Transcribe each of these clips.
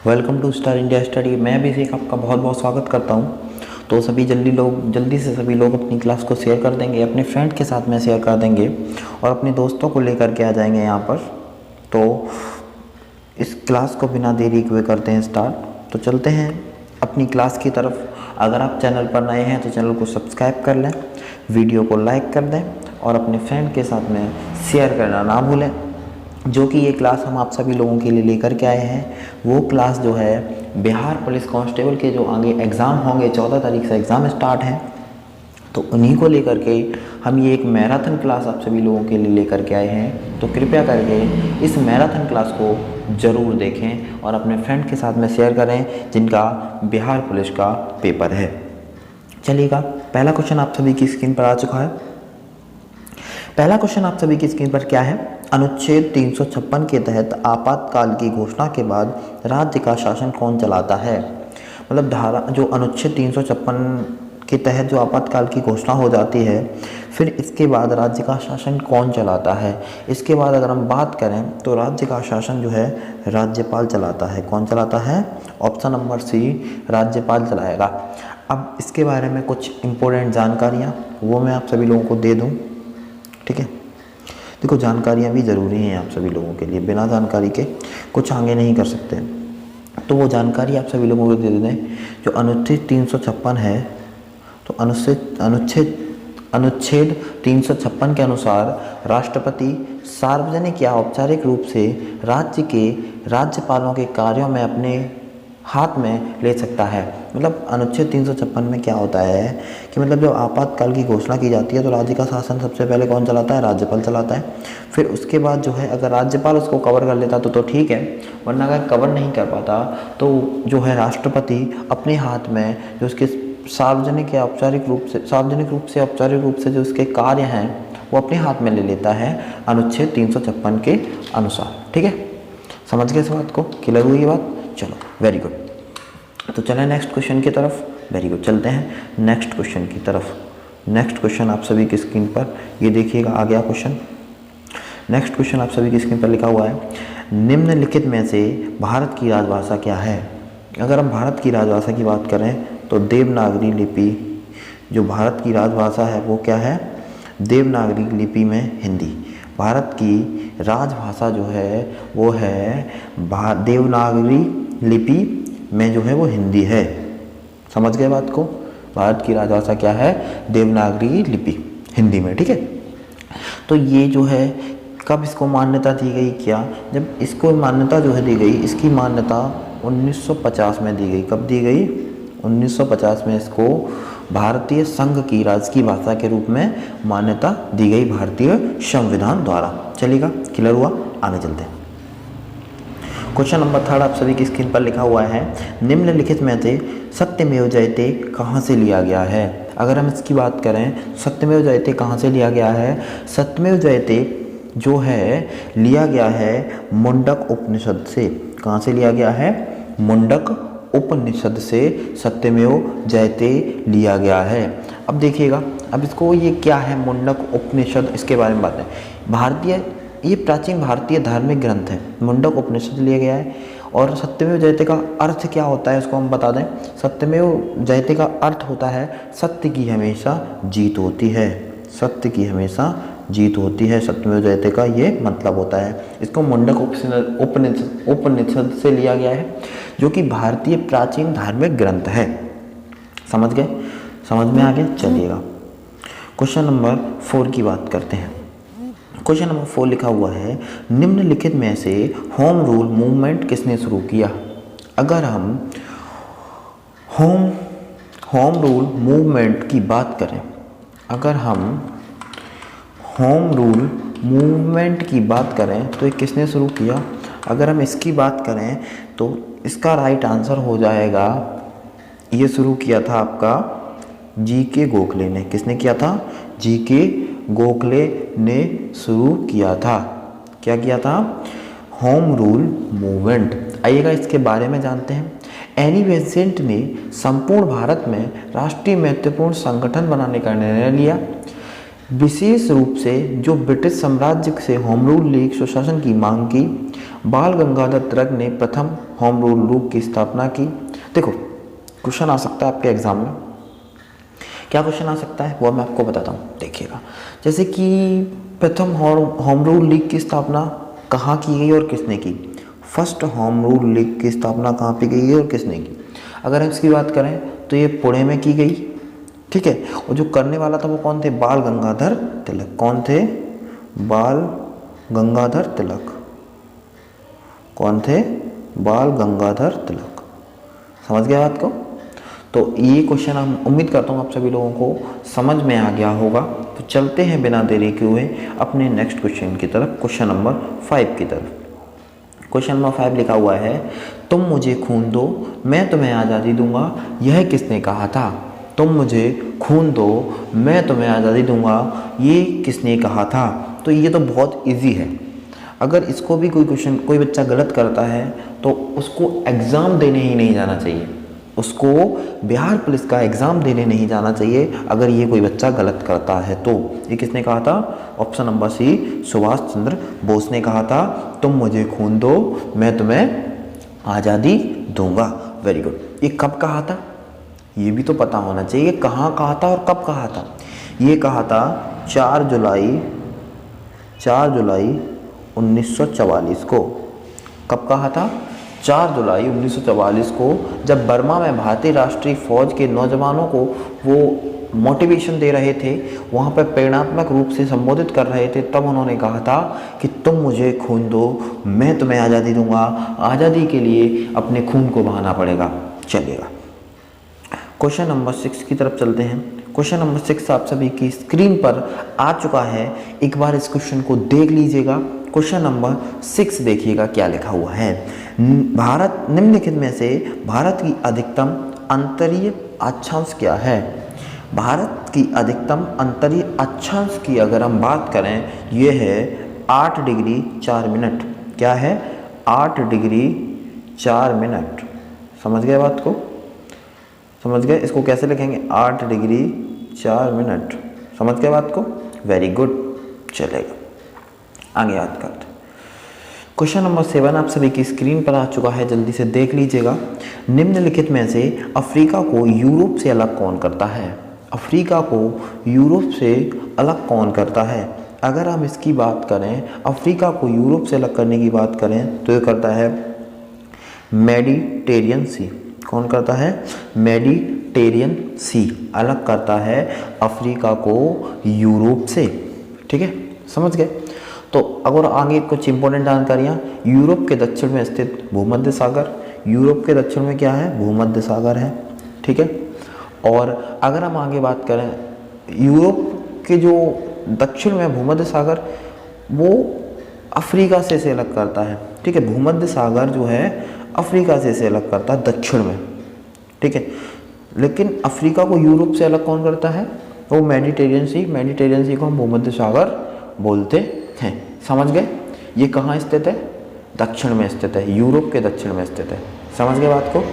Welcome to star India study. मैं अभिषेक आपका बहुत बहुत स्वागत करता हूं। तो जल्दी से सभी लोग अपनी क्लास को शेयर कर देंगे, अपने फ्रेंड के साथ में शेयर कर देंगे और अपने दोस्तों को लेकर के आ जाएंगे यहाँ पर। तो इस क्लास को बिना देरी हुए करते हैं स्टार्ट। तो चलते हैं अपनी क्लास की तरफ। अगर आप चैनल पर नए हैं तो चैनल को सब्सक्राइब कर लें, वीडियो को लाइक कर दें और अपने फ्रेंड के साथ में शेयर करना ना भूलें। जो कि ये क्लास हम आप सभी लोगों के लिए लेकर के आए हैं, वो क्लास जो है बिहार पुलिस कांस्टेबल के जो आगे एग्ज़ाम होंगे, 14 तारीख से एग्ज़ाम स्टार्ट हैं, तो उन्हीं को लेकर के हम ये एक मैराथन क्लास आप सभी लोगों के लिए लेकर के आए हैं। तो कृपया करके इस मैराथन क्लास को ज़रूर देखें और अपने फ्रेंड के साथ में शेयर करें जिनका बिहार पुलिस का पेपर है। चलिएगा, पहला क्वेश्चन आप सभी की स्क्रीन पर आ चुका है। पहला क्वेश्चन आप सभी की स्क्रीन पर क्या है? अनुच्छेद 356 के तहत आपातकाल की घोषणा के बाद राज्य का शासन कौन चलाता है? मतलब धारा जो अनुच्छेद 356 के तहत जो आपातकाल की घोषणा हो जाती है, फिर इसके बाद राज्य का शासन कौन चलाता है? इसके बाद अगर हम बात करें तो राज्य का शासन जो है राज्यपाल चलाता है। कौन चलाता है? ऑप्शन नंबर सी, राज्यपाल चलाएगा। अब इसके बारे में कुछ इम्पोर्टेंट जानकारियाँ वो मैं आप सभी लोगों को दे दूँ, ठीक है। देखो, जानकारियाँ भी ज़रूरी हैं आप सभी लोगों के लिए, बिना जानकारी के कुछ आगे नहीं कर सकते। तो वो जानकारी आप सभी लोगों को दे दें। जो अनुच्छेद 356 है, तो अनुच्छेद 356 के अनुसार राष्ट्रपति सार्वजनिक या औपचारिक रूप से राज्य के राज्यपालों के कार्यों में अपने हाथ में ले सकता है। मतलब अनुच्छेद 356 में क्या होता है कि मतलब जब आपातकाल की घोषणा की जाती है तो राज्य का शासन सबसे पहले कौन चलाता है? राज्यपाल चलाता है। फिर उसके बाद जो है अगर राज्यपाल उसको कवर कर लेता तो ठीक है, वरना अगर कवर नहीं कर पाता तो जो है राष्ट्रपति अपने हाथ में जो उसके सार्वजनिक रूप से औपचारिक रूप से जो उसके कार्य हैं वो अपने हाथ में ले लेता है अनुच्छेद 356 के अनुसार। ठीक है, समझ गए इस बात को? क्लियर हुई ये बात? चलो, वेरी गुड। तो चलें नेक्स्ट क्वेश्चन की तरफ। वेरी गुड, चलते हैं नेक्स्ट क्वेश्चन की तरफ। नेक्स्ट क्वेश्चन आप सभी की स्क्रीन पर ये देखिएगा, आ गया क्वेश्चन। नेक्स्ट क्वेश्चन आप सभी की स्क्रीन पर लिखा हुआ है, निम्नलिखित में से भारत की राजभाषा क्या है? अगर हम भारत की राजभाषा की बात करें तो देवनागरी लिपि जो भारत की राजभाषा है वो क्या है? देवनागरी लिपि में हिंदी। भारत की राजभाषा जो है वो है देवनागरी लिपि में जो है वो हिंदी है। समझ गए बात को? भारत की राजभाषा क्या है? देवनागरी लिपि हिंदी में। ठीक है, तो ये जो है कब इसको मान्यता दी गई? क्या जब इसको मान्यता जो है दी गई, इसकी मान्यता 1950 में दी गई। कब दी गई? 1950 में इसको भारतीय संघ की राजकीय भाषा के रूप में मान्यता दी गई भारतीय संविधान द्वारा। चलेगा, क्लियर हुआ? आगे चलते हैं। क्वेश्चन नंबर 3 आप सभी की स्क्रीन पर लिखा हुआ है, निम्नलिखित में से सत्यमेव जयते कहाँ से लिया गया है? अगर हम इसकी बात करें, सत्यमेव जयते कहाँ से लिया गया है? सत्यमेव जयते जो है लिया गया है मुंडक उपनिषद से। कहाँ से लिया गया है? मुंडक उपनिषद से सत्यमेव जयते लिया गया है। अब देखिएगा, अब इसको ये क्या है मुंडक उपनिषद, इसके बारे में बात है। ये प्राचीन भारतीय धार्मिक ग्रंथ है। मुंडक उपनिषद लिया गया है। और सत्यमेव जयते का अर्थ क्या होता है इसको हम बता दें। सत्यमेव जयते का अर्थ होता है सत्य की हमेशा जीत होती है। सत्य की हमेशा जीत होती है, सत्यमेव जयते का ये मतलब होता है। इसको मुंडक उपनिषद से लिया गया है जो कि भारतीय प्राचीन धार्मिक ग्रंथ है। समझ गए? समझ में आ गया? चलिएगा, क्वेश्चन नंबर 4 की बात करते हैं। क्वेश्चन नंबर 4 लिखा हुआ है, निम्नलिखित में से होम रूल मूवमेंट किसने शुरू किया? अगर हम होम रूल मूवमेंट की बात करें, अगर हम होम रूल मूवमेंट की बात करें तो ये किसने शुरू किया? अगर हम इसकी बात करें तो इसका राइट आंसर हो जाएगा, ये शुरू किया था आपका जी.के. गोखले ने। किसने किया था? जी.के. गोखले ने शुरू किया था। क्या किया था? Home rule movement. आइएगा इसके बारे में जानते हैं। एनी बेसेंट ने संपूर्ण भारत में राष्ट्रीय महत्वपूर्ण संगठन बनाने का निर्णय लिया। विशेष रूप से जो ब्रिटिश साम्राज्य से होम रूल लीग स्वशासन की मांग की, बाल गंगाधर तिलक ने प्रथम होम रूल लीग की स्थापना की। देखो क्वेश्चन आ सकता है आपके एग्जाम में, क्या क्वेश्चन आ सकता है वो मैं आपको बताता हूँ, देखिएगा। जैसे कि प्रथम होम रूल लीग की स्थापना कहाँ की गई और किसने की? फर्स्ट होम रूल लीग की स्थापना कहाँ पे की गई और किसने की? अगर हम इसकी बात करें तो ये पुणे में की गई, ठीक है। और जो करने वाला था वो कौन थे? बाल गंगाधर तिलक। कौन थे? बाल गंगाधर तिलक। कौन थे? बाल गंगाधर तिलक। समझ गए बात को? तो ये क्वेश्चन हम उम्मीद करता हूँ आप सभी लोगों को समझ में आ गया होगा। तो चलते हैं बिना देरी के हुए अपने नेक्स्ट क्वेश्चन की तरफ, क्वेश्चन नंबर 5 की तरफ। क्वेश्चन नंबर 5 लिखा हुआ है, तुम मुझे खून दो मैं तुम्हें आज़ादी दूंगा, यह किसने कहा था? तुम मुझे खून दो मैं तुम्हें आज़ादी दूंगा, ये किसने कहा था? तो ये तो बहुत इजी है। अगर इसको भी कोई बच्चा गलत करता है तो उसको एग्ज़ाम देने ही नहीं जाना चाहिए, उसको बिहार पुलिस का एग्ज़ाम देने नहीं जाना चाहिए अगर ये कोई बच्चा गलत करता है तो। ये किसने कहा था? ऑप्शन नंबर सी, सुभाष चंद्र बोस ने कहा था, तुम मुझे खून दो मैं तुम्हें आज़ादी दूंगा। Very good. ये कब कहा था ये भी तो पता होना चाहिए, कहाँ कहा था और कब कहा था। ये कहा था 4 जुलाई 1944 को। कब कहा था? 4 जुलाई 1944 को, जब बर्मा में भारतीय राष्ट्रीय फौज के नौजवानों को वो मोटिवेशन दे रहे थे, वहाँ पर प्रेरणात्मक रूप से संबोधित कर रहे थे, तब उन्होंने कहा था कि तुम मुझे खून दो मैं तुम्हें आज़ादी दूंगा। आज़ादी के लिए अपने खून को बहाना पड़ेगा। चलिएगा क्वेश्चन नंबर 6 की तरफ चलते हैं। क्वेश्चन नंबर 6 आप सभी की स्क्रीन पर आ चुका है, एक बार इस क्वेश्चन को देख लीजिएगा। क्वेश्चन नंबर 6 देखिएगा क्या लिखा हुआ है। भारत निम्नलिखित में से भारत की अधिकतम अंतरीय अक्षांश क्या है? भारत की अधिकतम अंतरीय अक्षांश की अगर हम बात करें, ये है 8 डिग्री 4 मिनट। क्या है? 8 डिग्री 4 मिनट। समझ गए बात को? समझ गए? इसको कैसे लिखेंगे? 8 डिग्री 4 मिनट। समझ गए बात को? Very good. चलेगा आगे याद करते। क्वेश्चन नंबर 7 आप सभी की स्क्रीन पर आ चुका है, जल्दी से देख लीजिएगा। निम्नलिखित में से अफ्रीका को यूरोप से अलग कौन करता है? अफ्रीका को यूरोप से अलग कौन करता है? अगर हम इसकी बात करें, अफ्रीका को यूरोप से अलग करने की बात करें तो ये करता है मेडिटेरियन सी। कौन करता है? मेडिटेरियन सी अलग करता है अफ्रीका को यूरोप से। ठीक है, समझ गए? तो अगर आगे कुछ इंपॉर्टेंट जानकारियाँ, यूरोप के दक्षिण में स्थित भूमध्य सागर। यूरोप के दक्षिण में क्या है? भूमध्य सागर है। ठीक है। और अगर हम आगे बात करें, यूरोप के जो दक्षिण में भूमध्य सागर वो अफ्रीका से अलग करता है। ठीक है, भूमध्य सागर जो है अफ्रीका से अलग करता है दक्षिण में। ठीक है, लेकिन अफ्रीका को यूरोप से अलग कौन करता है? वो मेडिटेरियन सी। मेडिटेरियन सी को हम भूमध्य सागर बोलते हैं। समझ गए? ये कहाँ स्थित है? दक्षिण में स्थित है, यूरोप के दक्षिण में स्थित है। समझ गए बात को?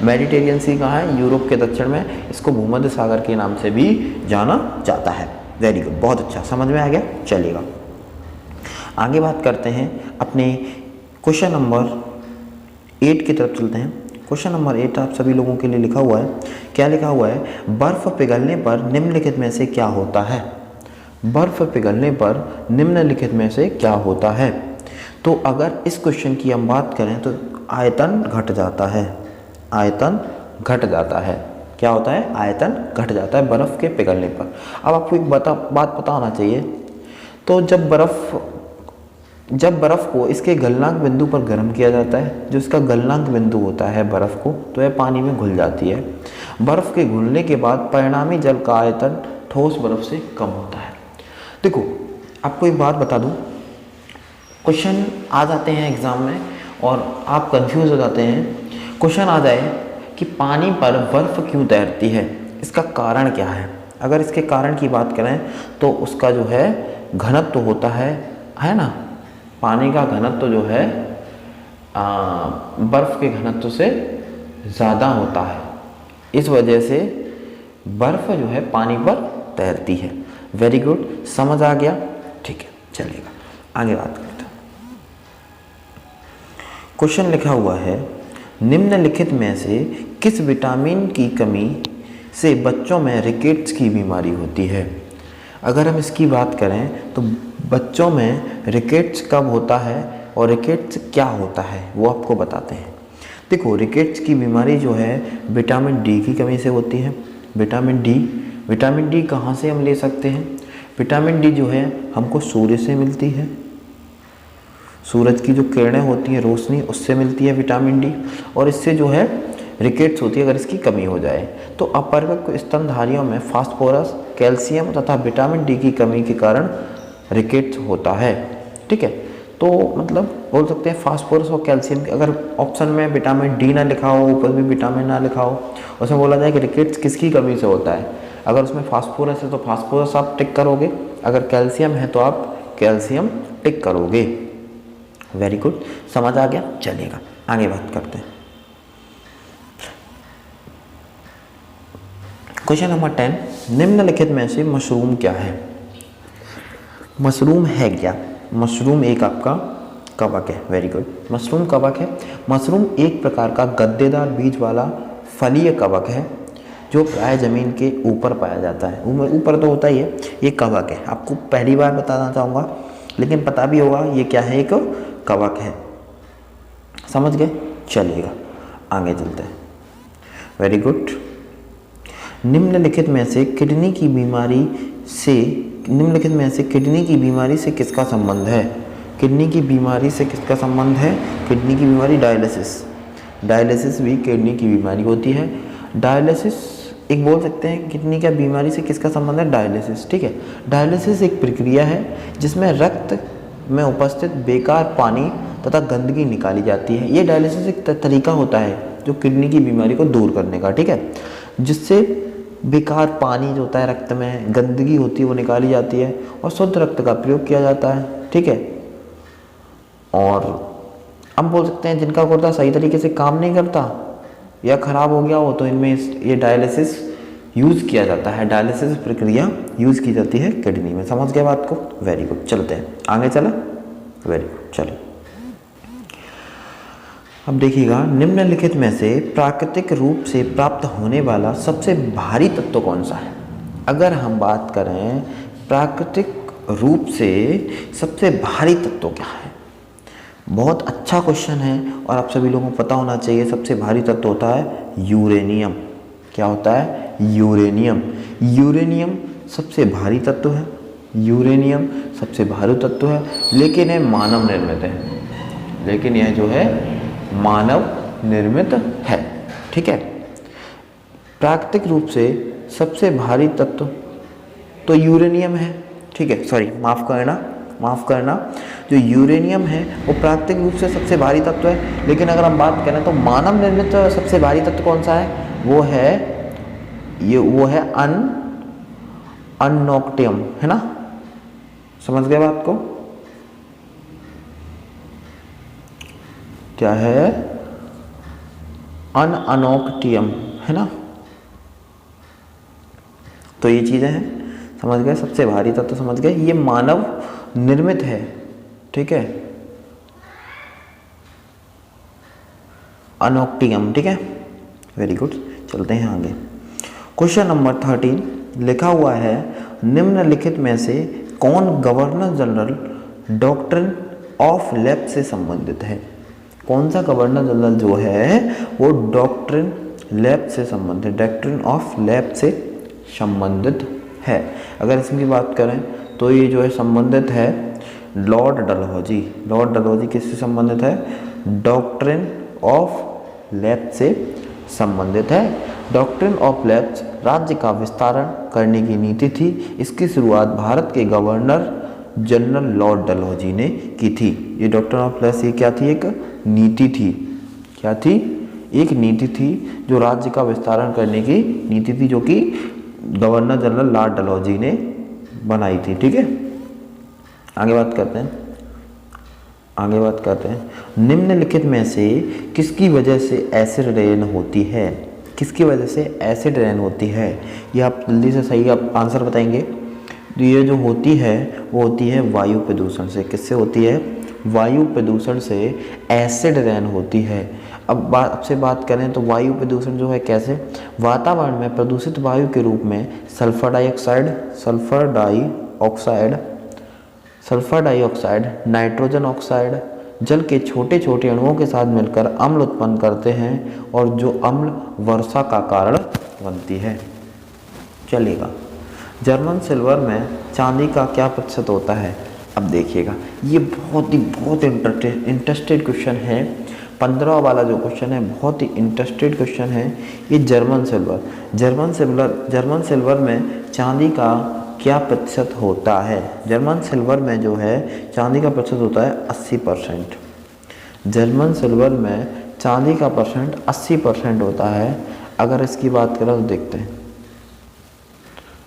मेडिटेरियन सी कहाँ है? यूरोप के दक्षिण में। इसको भूमध्य सागर के नाम से भी जाना जाता है। वेरी गुड, बहुत अच्छा, समझ में आ गया। चलिएगा आगे बात करते हैं अपने क्वेश्चन नंबर 8 की तरफ चलते हैं। क्वेश्चन नंबर 8 आप सभी लोगों के लिए लिखा हुआ है। क्या लिखा हुआ है? बर्फ पिघलने पर निम्नलिखित में से क्या होता है? बर्फ पिघलने पर निम्नलिखित में से क्या होता है? तो अगर इस क्वेश्चन की हम बात करें तो आयतन घट जाता है। आयतन घट जाता है। क्या होता है? आयतन घट जाता है बर्फ़ के पिघलने पर। अब आपको एक बात पता होना चाहिए। तो जब बर्फ़ को इसके गलनांक बिंदु पर गर्म किया जाता है, जो इसका गलनांक बिंदु होता है बर्फ़ को, तो यह पानी में घुल जाती है। बर्फ़ के घुलने के बाद परिणामी जल का आयतन ठोस बर्फ़ से कम होता है। देखो आपको एक बात बता दूं, क्वेश्चन आ जाते हैं एग्ज़ाम में और आप कंफ्यूज हो जाते हैं। क्वेश्चन आ जाए कि पानी पर बर्फ़ क्यों तैरती है, इसका कारण क्या है? अगर इसके कारण की बात करें तो उसका जो है घनत्व होता है ना, पानी का घनत्व जो है बर्फ़ के घनत्व से ज़्यादा होता है। इस वजह से बर्फ़ जो है पानी पर तैरती है। वेरी गुड, समझ आ गया, ठीक है, चलेगा आगे बात करते हैं। क्वेश्चन लिखा हुआ है, निम्नलिखित में से किस विटामिन की कमी से बच्चों में रिकेट्स की बीमारी होती है। अगर हम इसकी बात करें तो बच्चों में रिकेट्स कब होता है और रिकेट्स क्या होता है वो आपको बताते हैं। देखो, रिकेट्स की बीमारी जो है विटामिन डी की कमी से होती है। विटामिन डी कहाँ से हम ले सकते हैं? विटामिन डी जो है हमको सूर्य से मिलती है, सूरज की जो किरणें होती हैं रोशनी उससे मिलती है विटामिन डी, और इससे जो है रिकेट्स होती है अगर इसकी कमी हो जाए। तो अपरिपक्व स्तनधारियों में फास्फोरस, कैल्शियम तथा विटामिन डी की कमी के कारण रिकेट्स होता है। ठीक है, तो मतलब बोल सकते हैं फास्फोरस और कैल्शियम, अगर ऑप्शन में विटामिन डी ना लिखा हो, ऊपर भी विटामिन ना लिखा हो, उसमें बोला जाए कि रिकेट्स किसकी कमी से होता है। अगर उसमें फास्फोरस है तो फास्फोरस आप टिक करोगे, अगर कैल्शियम है तो आप कैल्शियम टिक करोगे। वेरी गुड, समझ आ गया, चलिएगा आगे बात करते हैं। क्वेश्चन नंबर 10, निम्नलिखित में से मशरूम क्या है? मशरूम है क्या? मशरूम एक आपका कवक है। वेरी गुड, मशरूम कवक है। मशरूम एक प्रकार का गद्देदार बीज वाला फलीय कवक है जो प्राय जमीन के ऊपर पाया जाता है। ऊपर तो होता ही है, ये कवक है। आपको पहली बार बताना चाहूँगा लेकिन पता भी होगा ये क्या है, एक कवक है। समझ गए, चलिएगा आगे चलते हैं। वेरी गुड, निम्नलिखित में से किडनी की बीमारी से किसका संबंध है? किडनी की बीमारी से किसका संबंध है? किडनी की बीमारी डायलिसिस भी किडनी की बीमारी होती है। डायलिसिस एक बोल सकते हैं किडनी की बीमारी से किसका संबंध है? डायलिसिस। ठीक है, डायलिसिस एक प्रक्रिया है जिसमें रक्त में उपस्थित बेकार पानी तथा गंदगी निकाली जाती है। ये डायलिसिस एक तरीका होता है जो किडनी की बीमारी को दूर करने का। ठीक है, जिससे बेकार पानी जो होता है रक्त में, गंदगी होती है वो निकाली जाती है और शुद्ध रक्त का प्रयोग किया जाता है। ठीक है, और हम बोल सकते हैं जिनका गुर्दा सही तरीके से काम नहीं करता या खराब हो गया हो तो इनमें ये डायलिसिस यूज़ किया जाता है। डायलिसिस प्रक्रिया यूज़ की जाती है किडनी में। समझ गए बात को? वेरी गुड, चलते हैं आगे। चला, वेरी गुड, चलो अब देखिएगा, निम्नलिखित में से प्राकृतिक रूप से प्राप्त होने वाला सबसे भारी तत्व कौन सा है? अगर हम बात करें प्राकृतिक रूप से सबसे भारी तत्व क्या है, बहुत अच्छा क्वेश्चन है और आप सभी लोगों को पता होना चाहिए। सबसे भारी तत्व होता है यूरेनियम। क्या होता है? यूरेनियम। यूरेनियम सबसे भारी तत्व है। यूरेनियम सबसे भारी तत्व है, लेकिन यह मानव निर्मित है। लेकिन यह जो है मानव निर्मित है। ठीक है, प्राकृतिक रूप से सबसे भारी तत्व तो यूरेनियम है। ठीक है, सॉरी माफ़ करना, जो यूरेनियम है वो प्राकृतिक रूप से सबसे भारी तत्व है। लेकिन अगर हम बात करें तो मानव निर्मित सबसे भारी तत्व कौन सा है? वो है अनोक्टियम, है ना? समझ गए बात को? क्या है? अनोक्टियम, है ना? तो ये चीज़ें हैं, समझ गए? सबसे भारी तत्व समझ गए, ये मानव निर्मित है। ठीक है, अनोक्टियम। ठीक है, वेरी गुड, चलते हैं आगे। क्वेश्चन नंबर 13 लिखा हुआ है, निम्नलिखित में से कौन governor general doctrine of lapse से संबंधित है? कौन सा गवर्नर जनरल जो है वो डॉक्ट्रिन ऑफ लैप्स से संबंधित है? अगर इसकी बात करें तो ये जो है संबंधित है लॉर्ड डलहौजी। लॉर्ड डलहौजी किससे संबंधित है? डॉक्ट्रिन ऑफ लैप्स से संबंधित है। डॉक्ट्रिन ऑफ लैप्स राज्य का विस्तारण करने की नीति थी। इसकी शुरुआत भारत के गवर्नर जनरल लॉर्ड डलहौजी ने की थी। ये डॉक्ट्रिन ऑफ लैप्स ये क्या थी? एक नीति थी। क्या थी? एक नीति थी जो राज्य का विस्तारण करने की नीति थी, जो कि गवर्नर जनरल लॉर्ड डलहौजी ने बनाई थी। ठीक है, आगे बात करते हैं। निम्नलिखित में से किसकी वजह से एसिड रेन होती है? किसकी वजह से एसिड रेन होती है? ये आप जल्दी से सही आप आंसर बताएंगे। तो ये जो होती है वो होती है वायु प्रदूषण से। किससे होती है? वायु प्रदूषण से एसिड रेन होती है। अब आपसे बात करें तो वायु प्रदूषण जो है कैसे? वातावरण में प्रदूषित वायु के रूप में सल्फर डाइऑक्साइड, नाइट्रोजन ऑक्साइड जल के छोटे छोटे अणुओं के साथ मिलकर अम्ल उत्पन्न करते हैं और जो अम्ल वर्षा का कारण बनती है। चलेगा। जर्मन सिल्वर में चांदी का क्या प्रतिशत होता है? अब देखिएगा, ये बहुत इंटरेस्टेड क्वेश्चन है। 15 वाला जो क्वेश्चन है बहुत ही इंटरेस्टेड क्वेश्चन है। ये जर्मन सिल्वर में चांदी का क्या प्रतिशत होता है? जर्मन सिल्वर में जो है चांदी का प्रतिशत होता है 80%। जर्मन सिल्वर में चांदी का परसेंट 80% होता है। अगर इसकी बात करें तो देखते हैं,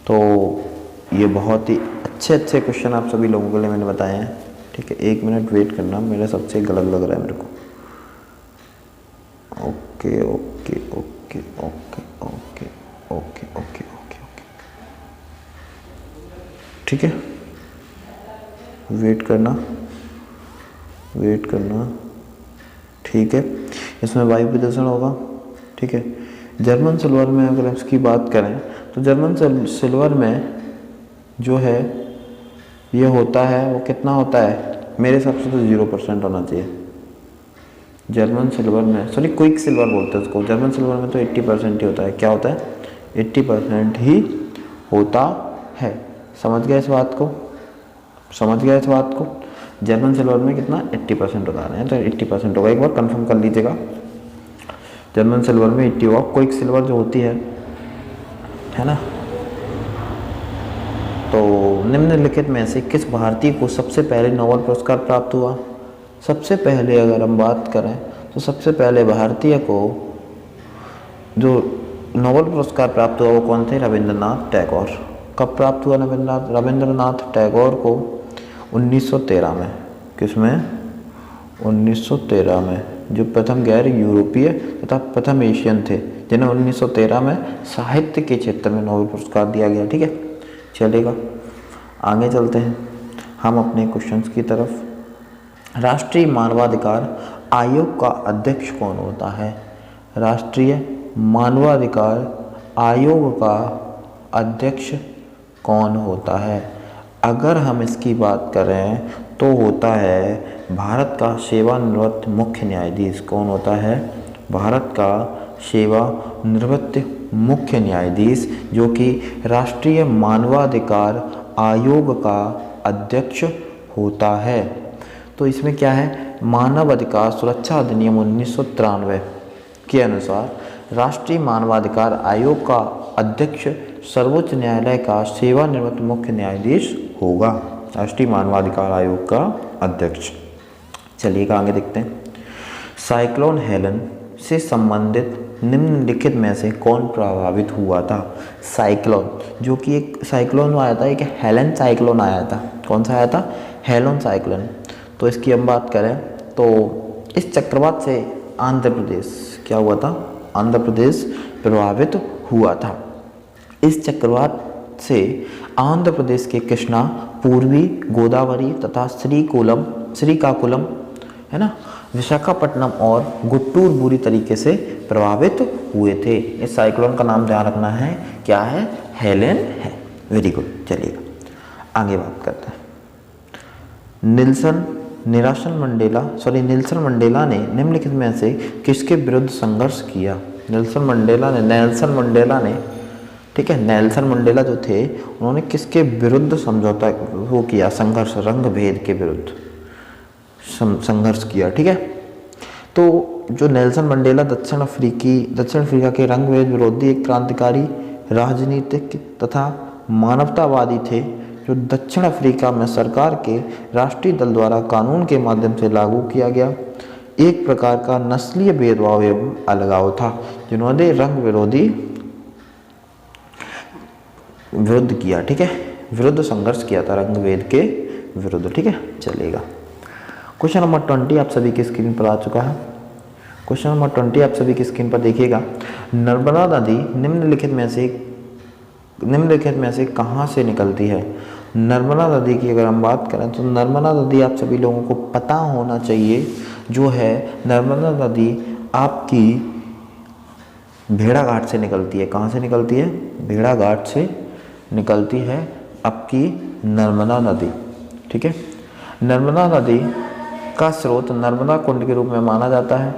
तो ये बहुत ही अच्छे क्वेश्चन आप सभी लोगों के लिए मैंने बताए हैं। ठीक है, 1 मिनट वेट करना, मेरे सबसे गलत लग रहा है मेरे को। Okay okay okay okay okay okay okay okay okay ठीक है, वेट करना। ठीक है, इसमें वायु प्रदूषण होगा। ठीक है, जर्मन सिल्वर में अगर इसकी बात करें तो जर्मन सिल्वर में जो है ये होता है, वो कितना होता है? मेरे हिसाब से तो 0% होना चाहिए। जर्मन सिल्वर में, सॉरी क्विक सिल्वर बोलते हैं उसको, जर्मन सिल्वर में तो 80% ही होता है। क्या होता है? 80% ही होता है। समझ गए इस बात को? जर्मन सिल्वर में कितना? 80% बता रहे हैं, तो 80% होगा। एक बार कंफर्म कर लीजिएगा, जर्मन सिल्वर में 80 होगा। क्विक सिल्वर जो होती है ना, तो निम्नलिखित में से किस भारतीय को सबसे पहले नोबेल पुरस्कार प्राप्त हुआ? सबसे पहले अगर हम बात करें तो सबसे पहले भारतीय को जो नोबेल पुरस्कार प्राप्त हुआ वो कौन थे? रविंद्रनाथ टैगोर। कब प्राप्त हुआ रविंद्रनाथ टैगोर को? 1913 में। किसमें? 1913 में। जो प्रथम गैर यूरोपीय तथा प्रथम एशियन थे जिन्हें 1913 में साहित्य के क्षेत्र में नोबेल पुरस्कार दिया गया। ठीक है, चलेगा, आगे चलते हैं हम अपने क्वेश्चंस की तरफ। राष्ट्रीय मानवाधिकार आयोग का अध्यक्ष कौन होता है? राष्ट्रीय मानवाधिकार आयोग का अध्यक्ष कौन होता है? अगर हम इसकी बात करें तो होता है भारत का सेवानिवृत्त मुख्य न्यायाधीश। कौन होता है? भारत का सेवानिवृत्त मुख्य न्यायाधीश, जो कि राष्ट्रीय मानवाधिकार आयोग का अध्यक्ष होता है। तो इसमें क्या है? मानव अधिकार सुरक्षा अधिनियम 1993 के अनुसार राष्ट्रीय मानवाधिकार आयोग का अध्यक्ष सर्वोच्च न्यायालय का सेवानिवृत्त मुख्य न्यायाधीश होगा। राष्ट्रीय मानवाधिकार आयोग का अध्यक्ष। चलिएगा आगे देखते हैं। साइक्लोन हेलन से संबंधित निम्नलिखित में से कौन प्रभावित हुआ था? साइक्लोन, जो कि एक साइक्लोन आया था, एक हेलन साइक्लोन आया था। कौन सा आया था? Helen cyclone. तो इसकी हम बात करें तो इस चक्रवात से आंध्र प्रदेश क्या हुआ था? आंध्र प्रदेश प्रभावित हुआ था। इस चक्रवात से आंध्र प्रदेश के कृष्णा, पूर्वी गोदावरी तथा श्रीकाकुलम है ना, विशाखापट्टनम और गुट्टूर बुरी तरीके से प्रभावित हुए थे। इस साइक्लोन का नाम ध्यान रखना है, क्या है? हेलेन है। Very good. चलिएगा आगे बात करते हैं। नेल्सन मंडेला ने निम्नलिखित में से किसके विरुद्ध संघर्ष किया? नेल्सन मंडेला ठीक है, नेल्सन मंडेला जो थे उन्होंने किसके विरुद्ध समझौता वो किया? संघर्ष, रंग भेद के विरुद्ध संघर्ष किया। ठीक है, तो जो नेल्सन मंडेला दक्षिण अफ्रीका के रंग भेद विरोधी एक क्रांतिकारी राजनीतिक तथा मानवतावादी थे, जो दक्षिण अफ्रीका में सरकार के राष्ट्रीय दल द्वारा कानून के माध्यम से लागू किया गया एक प्रकार का नस्लीय भेदभाव एवं अलगाव था, जिन्होंने रंग विरुद्ध किया। ठीक है, विरुद्ध संघर्ष किया था, रंग भेद के विरुद्ध। ठीक है, चलेगा। क्वेश्चन नंबर 20 आप सभी की स्क्रीन पर आ चुका है। क्वेश्चन नंबर 20 आप सभी की स्क्रीन पर देखिएगा। नर्मदा नदी निम्नलिखित में से कहाँ से निकलती है? नर्मदा नदी की अगर हम बात करें तो नर्मदा नदी आप सभी लोगों को पता होना चाहिए, जो है नर्मदा नदी आपकी भेड़ाघाट से निकलती है। कहाँ से निकलती है? भेड़ाघाट से निकलती है आपकी नर्मदा नदी। ठीक है, नर्मदा नदी का स्रोत नर्मदा कुंड के रूप में माना जाता है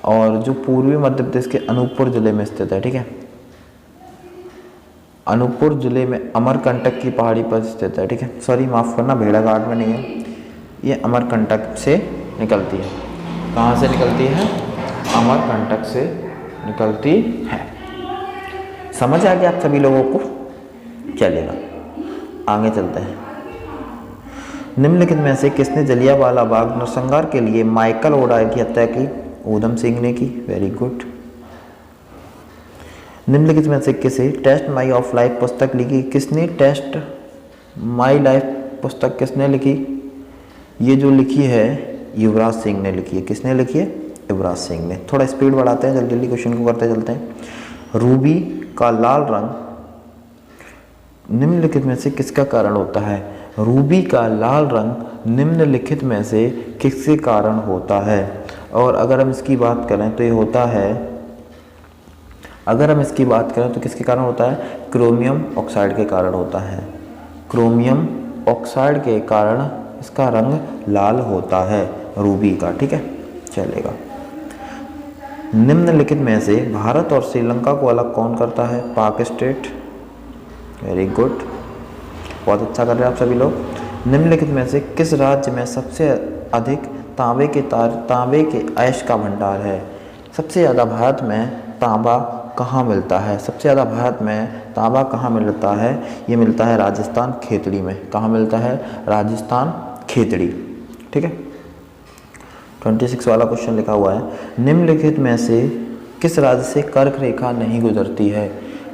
और जो पूर्वी मध्य प्रदेश के अनूपपुर जिले में स्थित है। ठीक है, अनूपपुर जिले में अमरकंटक की पहाड़ी पर स्थित है। ठीक है, सॉरी माफ़ करना, भेड़ाघाट में नहीं है, ये अमरकंटक से निकलती है। कहाँ से निकलती है? अमरकंटक से निकलती है। समझ आ गया आप सभी लोगों को? चलेगा, आगे चलते हैं। निम्नलिखित में से किसने जलियांवाला बाग नरसंहार के लिए माइकल ओडायर की हत्या की? ऊधम सिंह ने की। Very good. निम्नलिखित में से किसे टेस्ट माई ऑफ लाइफ पुस्तक लिखी? किसने टेस्ट माई लाइफ पुस्तक किसने लिखी? ये जो लिखी है युवराज सिंह ने लिखी है। किसने लिखी है? युवराज सिंह ने। थोड़ा स्पीड बढ़ाते हैं, जल्दी जल्दी क्वेश्चन को करते चलते हैं। रूबी का लाल रंग निम्नलिखित में से किसका कारण होता है? रूबी का लाल रंग निम्नलिखित में से किसके कारण होता है? और अगर हम इसकी बात करें तो ये होता है, अगर हम इसकी बात करें तो किसके कारण होता है? क्रोमियम ऑक्साइड के कारण होता है। क्रोमियम ऑक्साइड के कारण इसका रंग लाल होता है रूबी का। ठीक है, चलेगा। निम्नलिखित में से भारत और श्रीलंका को अलग कौन करता है? पाक स्टेट। वेरी गुड, बहुत अच्छा कर रहे हैं आप सभी लोग। निम्नलिखित में से किस राज्य में सबसे अधिक तांबे के अयस्क का भंडार है? सबसे ज़्यादा भारत में तांबा कहाँ मिलता है? सबसे ज़्यादा भारत में तांबा कहाँ मिलता है? ये मिलता है राजस्थान खेतड़ी में। कहाँ मिलता है? राजस्थान खेतड़ी। ठीक है, 26 वाला क्वेश्चन लिखा हुआ है। निम्नलिखित में से किस राज्य से कर्क रेखा नहीं गुजरती है?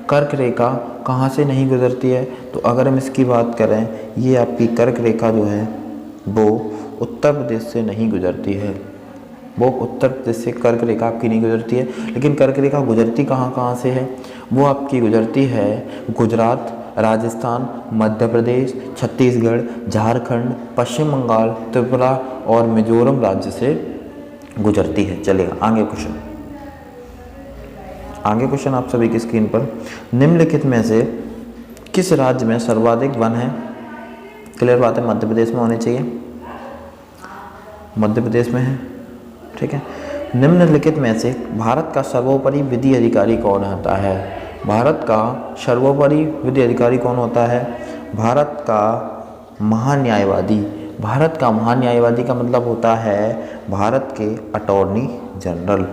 कर्क रेखा कहाँ से नहीं गुजरती है? तो अगर हम इसकी बात करें, ये आपकी कर्क रेखा जो है वो उत्तर प्रदेश से नहीं गुजरती है। वो उत्तर प्रदेश से कर्क रेखा आपकी नहीं गुजरती है। लेकिन कर्क रेखा गुजरती कहाँ से है? वो आपकी गुजरती है गुजरात, राजस्थान, मध्य प्रदेश, छत्तीसगढ़, झारखंड, पश्चिम बंगाल, त्रिपुरा और मिजोरम राज्य से गुजरती है। चलेगा, आगे क्वेश्चन आप सभी की स्क्रीन पर। निम्नलिखित में से किस राज्य में सर्वाधिक वन है? क्लियर बात है, मध्य प्रदेश में होने चाहिए, मध्य प्रदेश में है। ठीक है, निम्नलिखित में से भारत का सर्वोपरि विधि अधिकारी कौन होता है? भारत का सर्वोपरि विधि अधिकारी कौन होता है? भारत का महान्यायवादी। भारत का महान्यायवादी का मतलब होता है भारत के अटॉर्नी जनरल।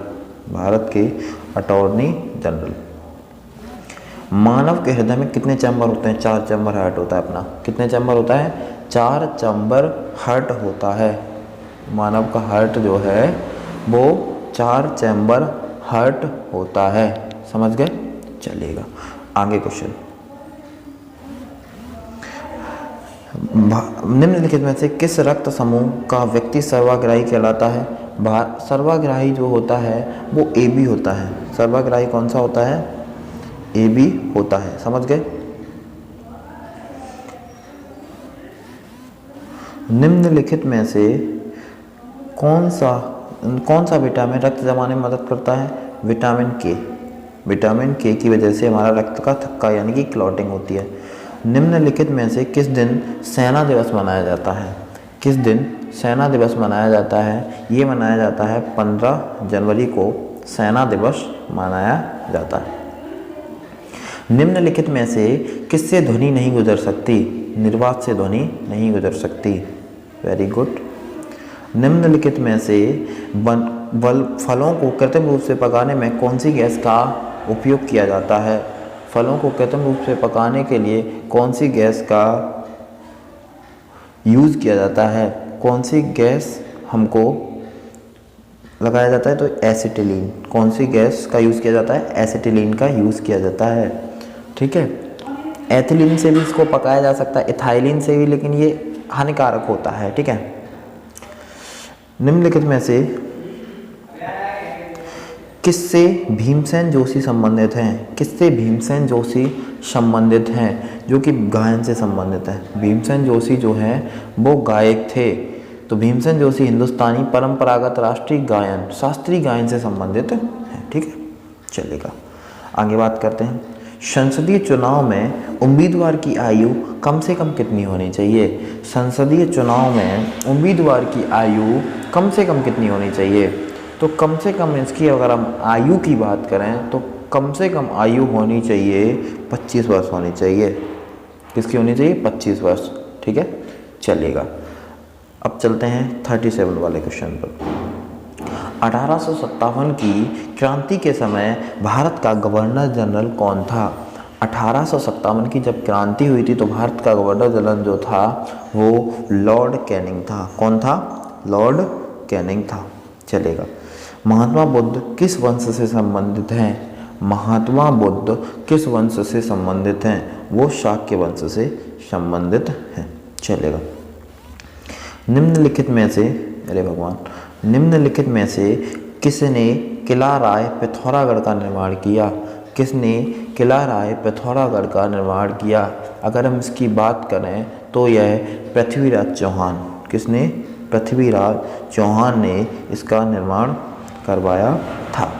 भारत के अटॉर्नी जनरल। मानव के हृदय में कितने चैम्बर होते हैं? 4 चैम्बर हार्ट होता है अपना। कितने चैम्बर होता है? 4 चैम्बर हार्ट होता है। मानव का हार्ट जो है वो 4 चैम्बर हार्ट होता है। समझ गए? चलेगा, आगे क्वेश्चन। निम्नलिखित में से किस रक्त समूह का व्यक्ति सर्वाग्राही कहलाता है? सर्वाग्राही जो होता है वो AB होता है। सर्वाग्राही कौन सा होता है? AB होता है। समझ गए? निम्नलिखित में से कौन सा विटामिन रक्त जमाने में मदद करता है? विटामिन के। विटामिन के की वजह से हमारा रक्त का थक्का यानी कि क्लॉटिंग होती है। निम्नलिखित में से किस दिन सेना दिवस मनाया जाता है? किस दिन सेना दिवस मनाया जाता है? ये मनाया जाता है 15 जनवरी को सेना दिवस मनाया जाता है। निम्नलिखित में से किससे ध्वनि नहीं गुजर सकती? निर्वात से ध्वनि नहीं गुजर सकती। Very good. निम्नलिखित में से फलों को कृत्रिम रूप से पकाने में कौन सी गैस का उपयोग किया जाता है? फलों को कृत्रिम रूप से पकाने के लिए कौन सी गैस का यूज़ किया जाता है? कौन सी गैस हमको लगाया जाता है? तो एसिटिलीन। कौन सी गैस का यूज़ किया जाता है? एसिटिलीन का यूज़ किया जाता है। ठीक है, एथिलीन से भी इसको पकाया जा सकता है, इथाइलिन से भी, लेकिन ये हानिकारक होता है। ठीक है, निम्नलिखित में से किससे भीमसेन जोशी संबंधित हैं? किससे भीमसेन जोशी संबंधित हैं? जो कि गायन से संबंधित है। भीमसेन जोशी जो हैं वो गायक थे। तो भीमसेन जोशी हिंदुस्तानी परंपरागत राष्ट्रीय गायन शास्त्रीय गायन से संबंधित हैं। ठीक है, चलेगा। आगे बात करते हैं। संसदीय चुनाव में उम्मीदवार की आयु कम से कम कितनी होनी चाहिए? संसदीय चुनाव में उम्मीदवार की आयु कम से कम कितनी होनी चाहिए? तो कम से कम इसकी अगर हम आयु की बात करें तो कम से कम आयु होनी चाहिए 25 वर्ष होनी चाहिए। किसकी होनी चाहिए? 25 वर्ष। ठीक है, चलेगा। अब चलते हैं 37 वाले क्वेश्चन पर। 1857 की क्रांति के समय भारत का गवर्नर जनरल कौन था? 1857 की जब क्रांति हुई थी तो भारत का गवर्नर जनरल जो था वो लॉर्ड कैनिंग था। कौन था? लॉर्ड कैनिंग था। चलेगा। महात्मा बुद्ध किस वंश से संबंधित हैं? महात्मा बुद्ध किस वंश से संबंधित हैं? वो शाक्य वंश से संबंधित हैं। चलेगा। निम्नलिखित में से, अरे भगवान, निम्नलिखित में से किसने किला राय पिथौरागढ़ का निर्माण किया? किसने किला राय पिथौरागढ़ का निर्माण किया? अगर हम इसकी बात करें तो यह पृथ्वीराज चौहान। किसने? पृथ्वीराज चौहान ने इसका निर्माण करवाया था।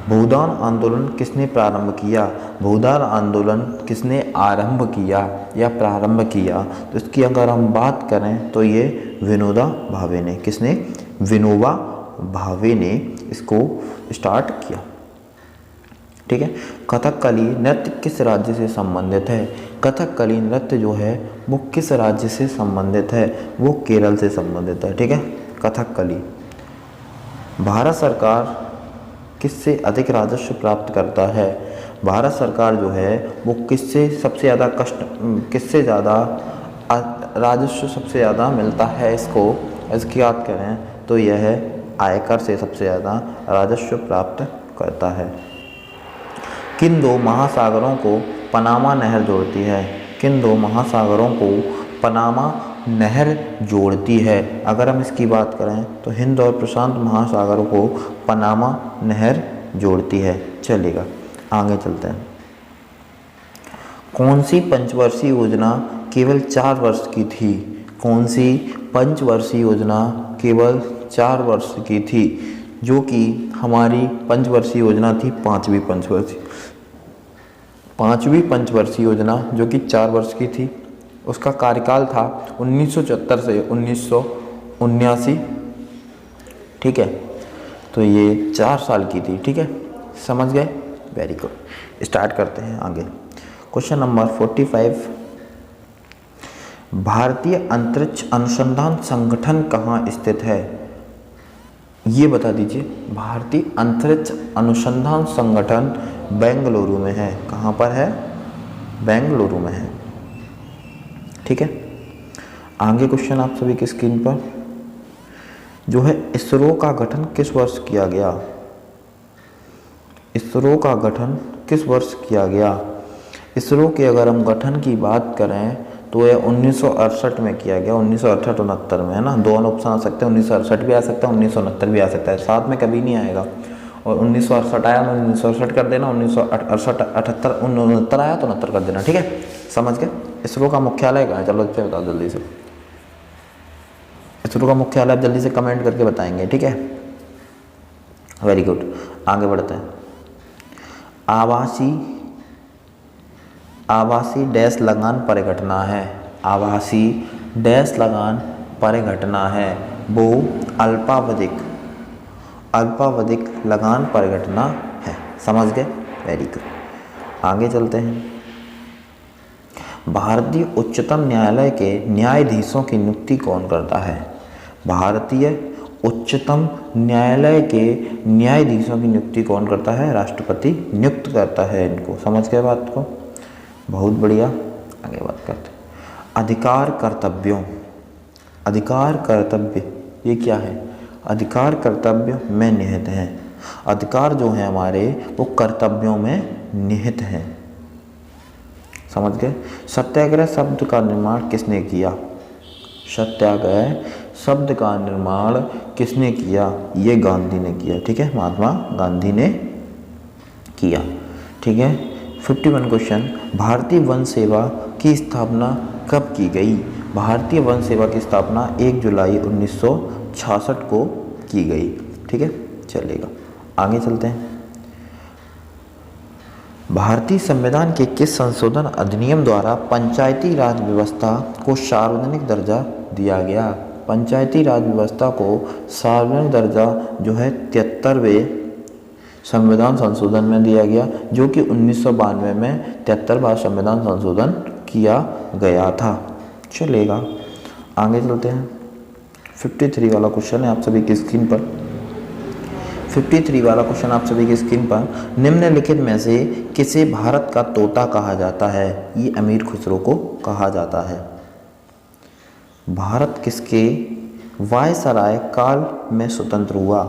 भूदान आंदोलन किसने प्रारंभ किया? भूदान आंदोलन किसने आरंभ किया या प्रारंभ किया? तो इसकी अगर हम बात करें तो ये विनोबा भावे ने। किसने? विनोबा भावे ने इसको स्टार्ट किया। ठीक है। कथकली नृत्य किस राज्य से संबंधित है? कथकली नृत्य जो है वो किस राज्य से संबंधित है? वो केरल से संबंधित है। ठीक है, कथकली। भारत सरकार किससे अधिक राजस्व प्राप्त करता है? भारत सरकार जो है वो किससे सबसे ज़्यादा किससे ज़्यादा राजस्व सबसे ज़्यादा मिलता है इसको? इसकी बात करें तो यह आयकर से सबसे ज़्यादा राजस्व प्राप्त करता है। किन दो महासागरों को पनामा नहर जोड़ती है? किन दो महासागरों को पनामा नहर जोड़ती है? अगर हम इसकी बात करें तो हिंद और प्रशांत महासागरों को पनामा नहर जोड़ती है। चलेगा, आगे चलते हैं। कौन सी पंचवर्षीय योजना केवल 4 वर्ष की थी? कौन सी पंचवर्षीय योजना केवल 4 वर्ष की थी? जो कि हमारी पंचवर्षीय योजना थी पांचवी पंचवर्षीय योजना जो कि 4 वर्ष की थी। उसका कार्यकाल था 1974 से 1979। ठीक है, तो ये 4 साल की थी। ठीक है, समझ गए? Very good. स्टार्ट करते हैं आगे। Question number 45। भारतीय अंतरिक्ष अनुसंधान संगठन कहाँ स्थित है? ये बता दीजिए। भारतीय अंतरिक्ष अनुसंधान संगठन बेंगलुरु में है। कहाँ पर है? बेंगलुरु में है। ठीक है, आगे क्वेश्चन आप सभी की स्क्रीन पर जो है, इसरो का गठन किस वर्ष किया गया? इसरो का गठन किस वर्ष किया गया? इसरो के अगर हम गठन की बात करें तो यह 1968 में किया गया। 1968-69 में है ना, दोनों ऑप्शन आ सकते हैं। 1968 भी आ सकता है, 1969 भी आ सकता है, साथ में कभी नहीं आएगा। और 1968 आया तो 1968 कर देना, 1968 78 69 आया तो 69 कर देना। ठीक है, समझ गए? इसरो का मुख्यालय कहाँ है? चलो इस पर बताओ जल्दी से। इसरो का मुख्यालय आप जल्दी से कमेंट करके बताएंगे। ठीक है, वेरी गुड। आगे बढ़ते हैं। आवासी डैश लगान परिघटना है। आवासी डैश लगान परिघटना है। वो अल्पावधिक लगान परिघटना है। समझ गए? Very good. आगे चलते हैं। भारतीय उच्चतम न्यायालय के न्यायाधीशों की नियुक्ति कौन करता है? भारतीय उच्चतम न्यायालय के न्यायाधीशों की नियुक्ति कौन करता है? राष्ट्रपति नियुक्त करता है इनको। समझ गए बात को? बहुत बढ़िया। आगे बात करते हैं। अधिकार कर्तव्य ये क्या है? अधिकार कर्तव्य में निहित हैं। अधिकार जो है हमारे वो कर्तव्यों में निहित हैं। समझ गए? सत्याग्रह शब्द का निर्माण किसने किया? सत्याग्रह शब्द का निर्माण किसने किया? ये गांधी ने किया। ठीक है, महात्मा गांधी ने किया। ठीक है, 51 क्वेश्चन, भारतीय वन सेवा की स्थापना कब की गई? भारतीय वन सेवा की स्थापना 1 जुलाई 1966 को की गई। ठीक है, चलेगा, आगे चलते हैं। भारतीय संविधान के किस संशोधन अधिनियम द्वारा पंचायती राज व्यवस्था को सार्वजनिक दर्जा दिया गया? पंचायती राज व्यवस्था को सार्वजनिक दर्जा जो है 73वें संविधान संशोधन में दिया गया, जो कि 1992 में 73वां संविधान संशोधन किया गया था। चलेगा, आगे चलते हैं। 53 वाला क्वेश्चन है आप सभी की स्क्रीन पर। 53 वाला क्वेश्चन आप सभी की स्क्रीन पर, निम्नलिखित में से किसे भारत का तोता कहा जाता है? ये अमीर खुसरो को कहा जाता है। भारत किसके वायसराय काल में स्वतंत्र हुआ?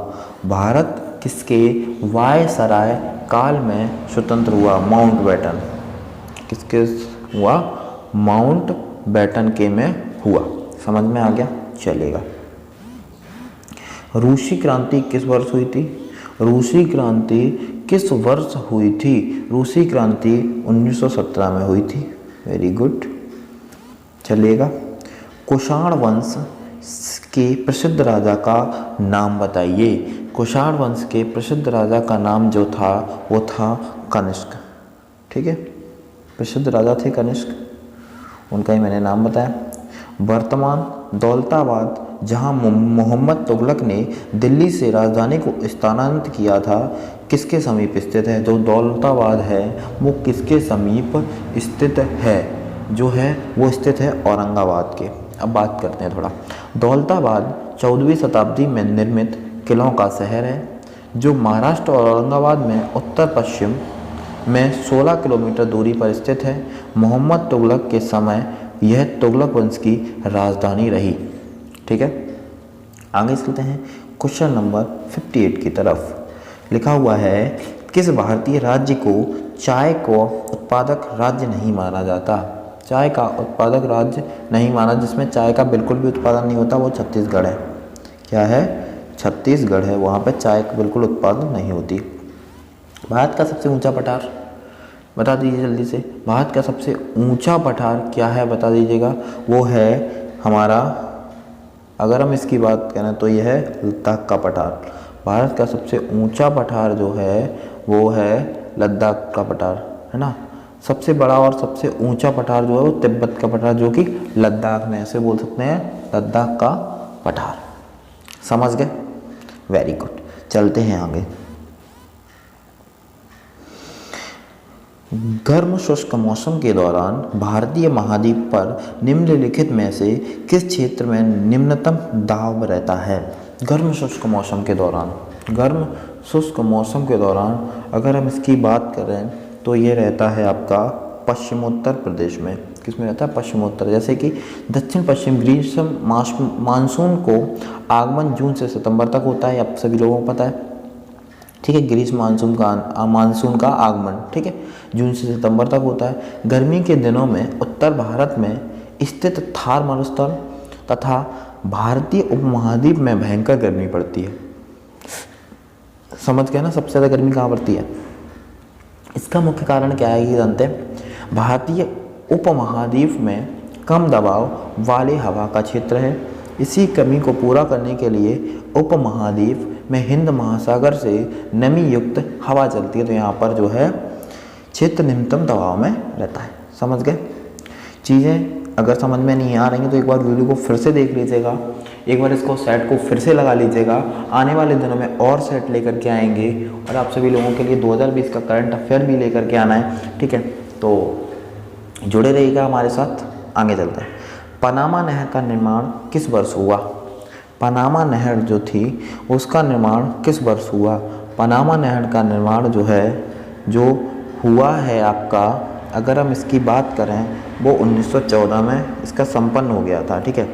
भारत किसके वायसराय काल में स्वतंत्र हुआ? माउंटबेटन। किसके हुआ? माउंटबेटन के में हुआ। समझ में आ गया? चलेगा। रूसी क्रांति किस वर्ष हुई थी? रूसी क्रांति किस वर्ष हुई थी? रूसी क्रांति 1917 में हुई थी। वेरी गुड, चलेगा। कुषाण वंश के प्रसिद्ध राजा का नाम बताइए। कुषाण वंश के प्रसिद्ध राजा का नाम जो था वो था कनिष्क। ठीक है, प्रसिद्ध राजा थे कनिष्क, उनका ही मैंने नाम बताया। वर्तमान दौलताबाद जहां मोहम्मद तुगलक ने दिल्ली से राजधानी को स्थानांतरित किया था, किसके समीप स्थित है? जो दौलताबाद है वो किसके समीप स्थित है? जो है वो स्थित है औरंगाबाद के। अब बात करते हैं थोड़ा। दौलताबाद 14वीं शताब्दी में निर्मित किलों का शहर है, जो महाराष्ट्र और औरंगाबाद में उत्तर पश्चिम में 16 किलोमीटर दूरी पर स्थित है। मोहम्मद तुगलक के समय यह तुगलक वंश की राजधानी रही। ठीक है, आगे चलते हैं क्वेश्चन नंबर 58 की तरफ। लिखा हुआ है, किस भारतीय राज्य को चाय को उत्पादक राज्य नहीं माना जाता? चाय का उत्पादक राज्य नहीं माना, जिसमें चाय का बिल्कुल भी उत्पादन नहीं होता, वो छत्तीसगढ़ है। क्या है? छत्तीसगढ़ है, वहाँ पे चाय का बिल्कुल उत्पादन नहीं होती। भारत का सबसे ऊंचा पठार बता दीजिए जल्दी से। भारत का सबसे ऊंचा पठार क्या है बता दीजिएगा। वो है हमारा, अगर हम इसकी बात करें तो यह है लद्दाख का पठार। भारत का सबसे ऊंचा पठार जो है वो है लद्दाख का पठार, है ना। सबसे बड़ा और सबसे ऊंचा पठार जो है वो तिब्बत का पठार, जो कि लद्दाख में, ऐसे बोल सकते हैं लद्दाख का पठार। समझ गए? वेरी गुड, चलते हैं आगे। गर्म शुष्क मौसम के दौरान भारतीय महाद्वीप पर निम्नलिखित में से किस क्षेत्र में निम्नतम दाब रहता है? गर्म शुष्क मौसम के दौरान, गर्म शुष्क मौसम के दौरान अगर हम इसकी बात करें तो ये रहता है आपका पश्चिमोत्तर प्रदेश में। किस में रहता है? पश्चिमोत्तर। जैसे कि दक्षिण पश्चिम ग्रीष्म मानसून को आगमन जून से सितंबर तक होता है, आप सभी लोगों को पता है। ठीक है, ग्रीष्म मानसून का आगमन, ठीक है, जून से सितंबर तक होता है। गर्मी के दिनों में उत्तर भारत में स्थित थार मरुस्थल तथा भारतीय उपमहाद्वीप में भयंकर गर्मी पड़ती है। समझ गए ना? सबसे ज़्यादा गर्मी कहाँ पड़ती है? इसका मुख्य कारण क्या है ये जानते हैं? भारतीय उपमहाद्वीप में कम दबाव वाले हवा का क्षेत्र है। इसी कमी को पूरा करने के लिए उपमहाद्वीप में हिंद महासागर से नमी युक्त हवा चलती है, तो यहाँ पर जो है क्षेत्र निम्नतम दबाव में रहता है। समझ गए? चीज़ें अगर समझ में नहीं आ रही हैं तो एक बार वीडियो को फिर से देख लीजिएगा, एक बार इसको सेट को फिर से लगा लीजिएगा। आने वाले दिनों में और सेट लेकर के आएंगे और आप सभी लोगों के लिए 2020 का करंट अफेयर भी लेकर के आना है। ठीक है, तो जुड़े रहिएगा हमारे साथ। आगे चलते हैं। पनामा नहर का निर्माण किस वर्ष हुआ? पनामा नहर जो थी उसका निर्माण किस वर्ष हुआ? पनामा नहर का निर्माण जो हुआ है आपका, अगर हम इसकी बात करें वो 1914 में इसका संपन्न हो गया था। ठीक है,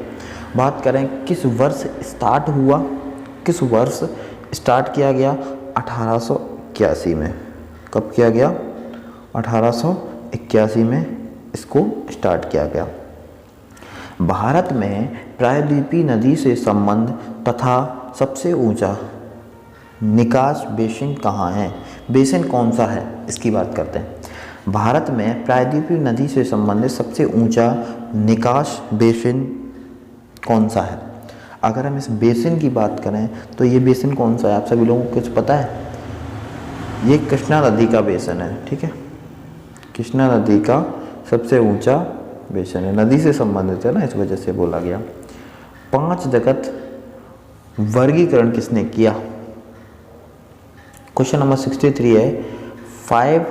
बात करें किस वर्ष स्टार्ट हुआ, किस वर्ष स्टार्ट किया गया? 1881 में। कब किया गया? 1881 में इसको स्टार्ट किया गया। भारत में प्रायद्वीपीय नदी से संबंध तथा सबसे ऊंचा निकास बेसिन कहाँ है? बेसिन कौन सा है, इसकी बात करते हैं। भारत में प्रायद्वीपीय नदी से संबंधित सबसे ऊंचा निकास बेसिन कौन सा है? अगर हम इस बेसिन की बात करें तो ये बेसिन कौन सा है, आप सभी लोगों को कुछ पता है? ये कृष्णा नदी का बेसिन है, ठीक है। कृष्णा नदी का सबसे ऊंचा बेसिन है, नदी से संबंधित है ना, इस वजह से बोला गया। 5 जगत वर्गीकरण किसने किया? क्वेश्चन नंबर 63 है 5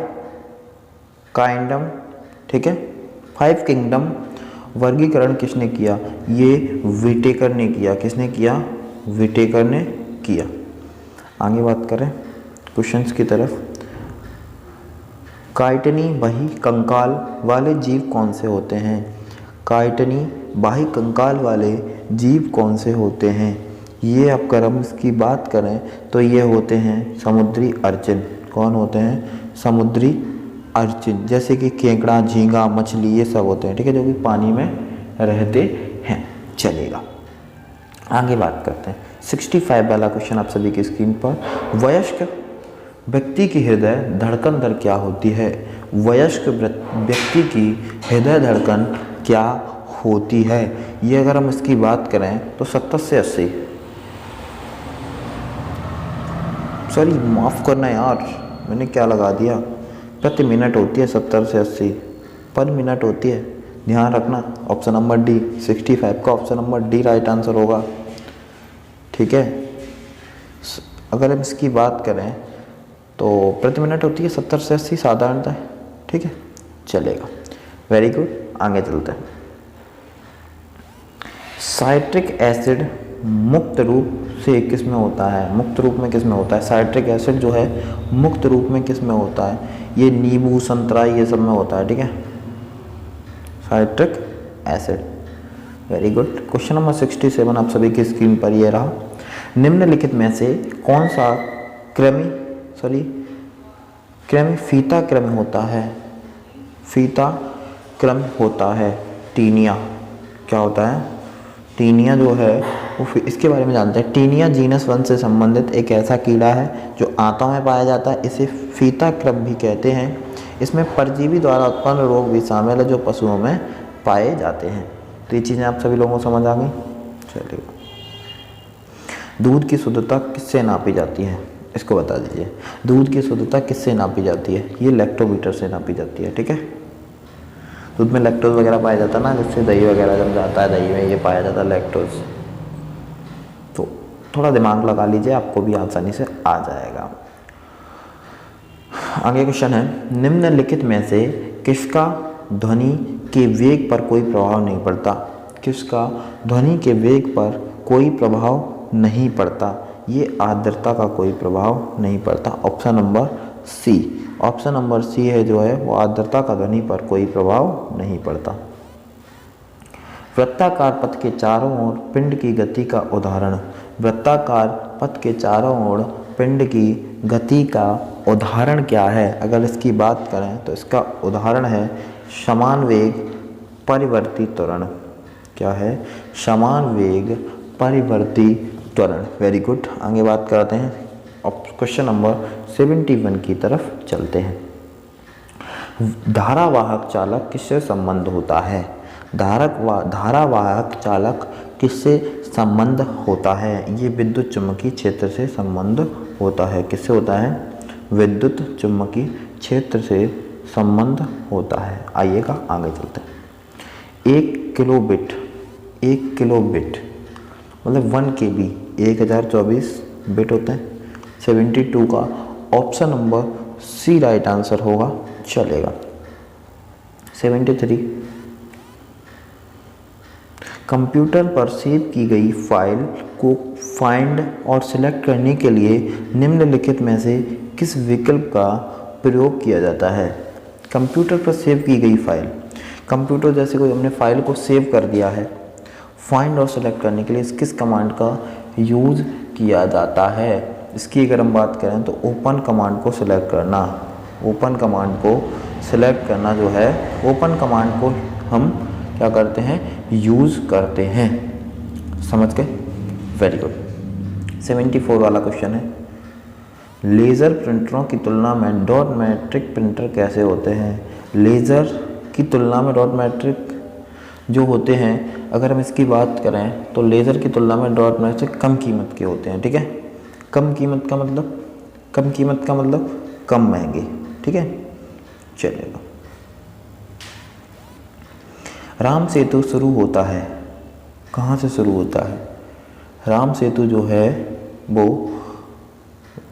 काइंडम, ठीक है, 5 किंगडम वर्गीकरण किसने किया? ये विटेकर ने किया। किसने किया? विटेकर ने किया। आगे बात करें क्वेश्चंस की तरफ। काइटनी बाही कंकाल वाले जीव कौन से होते हैं? काइटनी बाही कंकाल वाले जीव कौन से होते हैं? ये अगर हम इसकी बात करें तो ये होते हैं समुद्री अर्चिन। कौन होते हैं? समुद्री अर्चिन, जैसे कि केकड़ा, झींगा, मछली, ये सब होते हैं, ठीक है, जो कि पानी में रहते हैं। चलेगा, आगे बात करते हैं। 65 वाला क्वेश्चन आप सभी की स्क्रीन पर। वयस्क व्यक्ति की हृदय धड़कन दर क्या होती है? वयस्क व्यक्ति की हृदय धड़कन क्या होती है? ये अगर हम इसकी बात करें तो 70 से 80, सॉरी माफ़ करना यार, मैंने क्या लगा दिया, प्रति मिनट होती है 70 से 80 पर मिनट होती है, ध्यान रखना। ऑप्शन नंबर डी, 65 का option number D right answer होगा, ठीक है। अगर हम इसकी बात करें तो प्रति मिनट होती है 70 से 80 साधारणतः, ठीक है, चलेगा, वेरी गुड। आगे चलते हैं। साइट्रिक एसिड मुक्त रूप से किस में होता है? मुक्त रूप में किस में होता है? साइट्रिक एसिड जो है मुक्त रूप में किस में होता है? ये नींबू, संतरा, ये सब में होता है, ठीक है, citric acid, very good. Question number 67 आप सभी की स्क्रीन पर ये रहा। निम्नलिखित में से कौन सा फीता कृमि होता है? फीता कृमि होता है टीनिया। क्या होता है? टीनिया जो है वो, इसके बारे में जानते हैं। टीनिया जीनस वंश से संबंधित एक ऐसा कीड़ा है जो आंतों में पाया जाता है। इसे फीता कृमि भी कहते हैं। इसमें परजीवी द्वारा उत्पन्न रोग भी शामिल है जो पशुओं में पाए जाते हैं। तो ये चीज़ें आप सभी लोगों को समझ आ गई। चलिए, दूध की शुद्धता किससे नापी जाती है? इसको बता दीजिए, दूध की शुद्धता किससे नापी जाती है? ये लैक्टोमीटर से नापी जाती है, ठीक है। दूध में लैक्टोज वगैरह पाया जाता है ना, जिससे दही वगैरह जम जाता है, दही में ये पाया जाता है लैक्टोज। तो थोड़ा दिमाग लगा लीजिए, आपको भी आसानी से आ जाएगा। आगे क्वेश्चन है, निम्नलिखित में से किसका ध्वनि के वेग पर कोई प्रभाव नहीं पड़ता? किसका ध्वनि के वेग पर कोई प्रभाव नहीं पड़ता? ये आर्द्रता का कोई प्रभाव नहीं पड़ता। Option number C, option number C है जो है वो आर्द्रता का ध्वनि पर कोई प्रभाव नहीं पड़ता। वृत्ताकार पथ के चारों ओर पिंड की गति का उदाहरण। वृत्ताकार पथ के चारों ओर पिंड की गति का उदाहरण क्या है? अगर इसकी बात करें तो इसका उदाहरण है समान वेग परिवर्ती त्वरण। क्या है? समान वेग परिवर्ती त्वरण, वेरी गुड। आगे बात करते हैं, अब क्वेश्चन नंबर 71 की तरफ चलते हैं। धारावाहक चालक किससे संबंध होता है? धारावाहक चालक किससे संबंध होता है? ये विद्युत चुम्बकीय क्षेत्र से संबंध होता है। किससे होता है? विद्युत चुम्बकीय क्षेत्र से संबंध होता है। आइएगा आगे चलते हैं। 1 किलोबिट मतलब 1 KB 1024 बिट होते हैं। 72 का option number C right answer होगा, चलेगा। 73, कंप्यूटर पर सेव की गई फाइल को फाइंड और सिलेक्ट करने के लिए निम्नलिखित में से किस विकल्प का प्रयोग किया जाता है? कंप्यूटर पर सेव की गई फाइल, कंप्यूटर जैसे कोई हमने फाइल को सेव कर दिया है, फाइंड और सेलेक्ट करने के लिए किस कमांड का यूज़ किया जाता है? इसकी अगर हम बात करें तो ओपन कमांड को सिलेक्ट करना, ओपन कमांड को सिलेक्ट करना जो है, ओपन कमांड को हम क्या करते हैं, यूज़ करते हैं। समझ गए, वेरी गुड। 74 वाला क्वेश्चन है, लेज़र प्रिंटरों की तुलना में डॉट मैट्रिक प्रिंटर कैसे होते हैं। लेज़र की तुलना में डॉट मैट्रिक जो होते हैं, अगर हम इसकी बात करें तो लेज़र की तुलना में डॉट मैट्रिक कम कीमत के होते हैं। ठीक है, कम कीमत का मतलब, कम कीमत का मतलब कम महंगे। ठीक है, चलेगा। राम सेतु शुरू होता है, कहाँ से शुरू होता है। राम सेतु जो है वो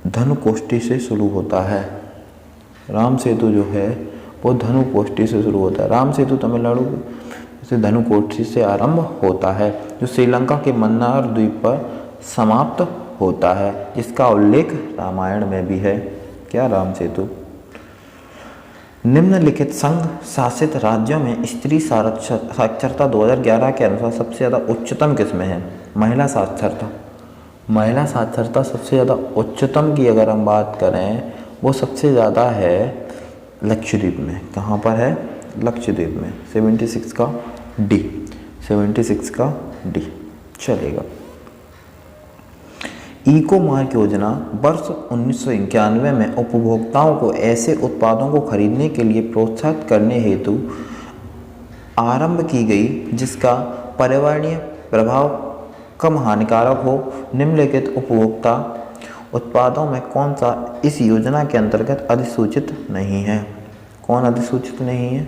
धनुकोष्ठी से शुरू होता है। राम सेतु जो है वो धनुकोष्ठी से शुरू होता है। राम सेतु तमिलनाडु से धनुकोष्ठी से आरंभ होता है, जो श्रीलंका के मन्नार द्वीप पर समाप्त होता है, जिसका उल्लेख रामायण में भी है। क्या, राम सेतु। निम्नलिखित संघ शासित राज्यों में स्त्री साक्षरता 2011 के अनुसार सबसे ज़्यादा उच्चतम किसमें है। महिला साक्षरता, महिला साक्षरता सबसे ज़्यादा उच्चतम की अगर हम बात करें, वो सबसे ज़्यादा है लक्षद्वीप में। कहाँ पर है, लक्षद्वीप में। 76 का डी, 76 का डी, चलेगा। इको मार्क योजना वर्ष 1991 में उपभोक्ताओं को ऐसे उत्पादों को खरीदने के लिए प्रोत्साहित करने हेतु आरंभ की गई, जिसका पर्यावरणीय प्रभाव कम हानिकारक हो। निम्नलिखित उपभोक्ता उत्पादों में कौन सा इस योजना के अंतर्गत अधिसूचित नहीं है। कौन अधिसूचित नहीं है,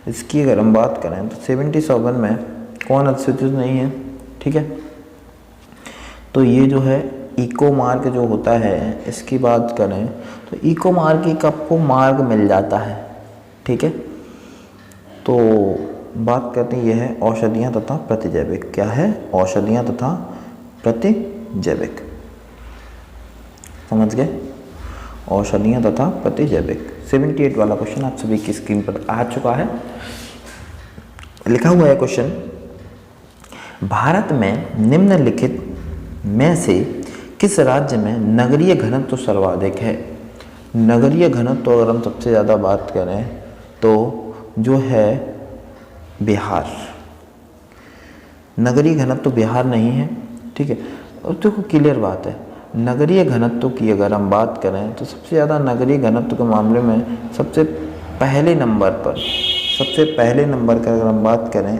इसकी अगर हम बात करें तो 77 में कौन अधिसूचित नहीं है। ठीक है, तो ये जो है इको मार्क जो होता है, इसकी बात करें तो इको मार्क एक आपको मार्ग मिल जाता है। ठीक है, तो बात करते हैं, यह है औषधियाँ तथा प्रतिजैविक। क्या है, औषधियाँ तथा प्रतिजैविक। समझ गए, औषधियाँ तथा प्रतिजैविक। 78 वाला क्वेश्चन आप सभी की स्क्रीन पर आ चुका है। लिखा हुआ है क्वेश्चन, भारत में निम्नलिखित में से किस राज्य में नगरीय घनत्व सर्वाधिक है। नगरीय घनत्व अगर हम सबसे ज़्यादा बात करें तो जो है बिहार। नगरीय घनत्व बिहार नहीं है। ठीक है, और देखो क्लियर बात है, नगरीय घनत्व की अगर हम बात करें तो सबसे ज़्यादा नगरीय घनत्व के मामले में सबसे पहले नंबर का अगर हम बात करें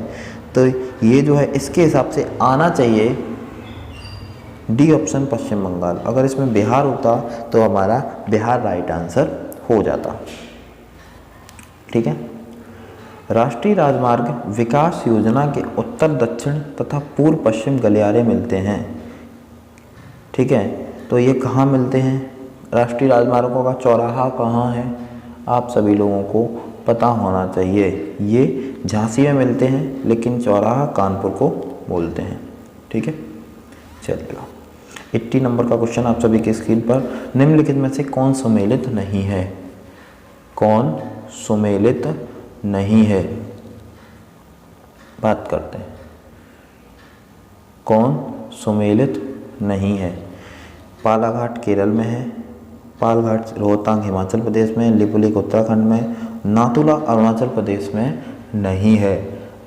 तो ये जो है, इसके हिसाब से आना चाहिए डी ऑप्शन, पश्चिम बंगाल। अगर इसमें बिहार होता तो हमारा बिहार राइट आंसर हो जाता। ठीक है, राष्ट्रीय राजमार्ग विकास योजना के उत्तर दक्षिण तथा पूर्व पश्चिम गलियारे मिलते हैं। ठीक है, तो ये कहाँ मिलते हैं, राष्ट्रीय राजमार्गों का चौराहा कहाँ है, आप सभी लोगों को पता होना चाहिए। ये झांसी में मिलते हैं, लेकिन चौराहा कानपुर को बोलते हैं। ठीक है, चलिएगा। 80 नंबर का क्वेश्चन आप सभी की स्क्रीन पर, निम्नलिखित में से कौन सुमेलित नहीं है। कौन सुमेलित नहीं है, बात करते हैं, कौन सुमेलित नहीं है। पालाघाट केरल में है, पालघाट रोहतांग हिमाचल प्रदेश में, लिपुलेख उत्तराखंड में, नाथुला अरुणाचल प्रदेश में नहीं है।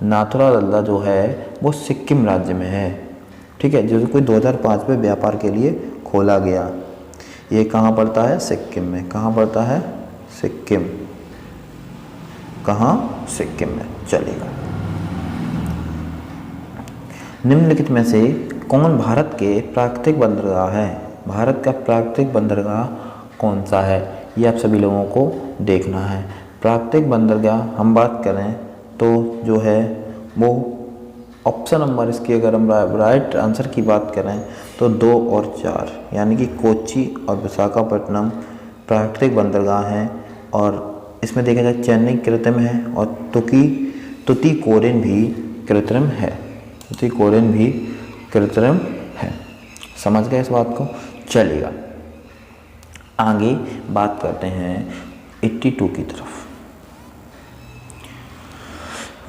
नाथुला दल्ला जो है वो सिक्किम राज्य में है। ठीक है, जो कोई 2005 में व्यापार के लिए खोला गया। ये कहाँ पड़ता है, सिक्किम में। कहाँ पड़ता है, सिक्किम। कहाँ, सिक्किम में। चलेगा। निम्नलिखित में से कौन भारत के प्राकृतिक बंदरगाह है। भारत का प्राकृतिक बंदरगाह कौन सा है, ये आप सभी लोगों को देखना है। प्राकृतिक बंदरगाह हम बात करें तो जो है वो ऑप्शन नंबर, इसकी अगर हम राइट आंसर की बात करें तो 2 और 4, यानी कि कोच्चि और विशाखापट्टनम प्राकृतिक बंदरगाह हैं। और इसमें देखा जाए चेन्नई कृत्रिम है और तुतीकोरिन भी कृत्रिम है। तुतीकोरिन भी कृत्रिम है। समझ गए इस बात को। चलेगा, आगे बात करते हैं 82 की तरफ।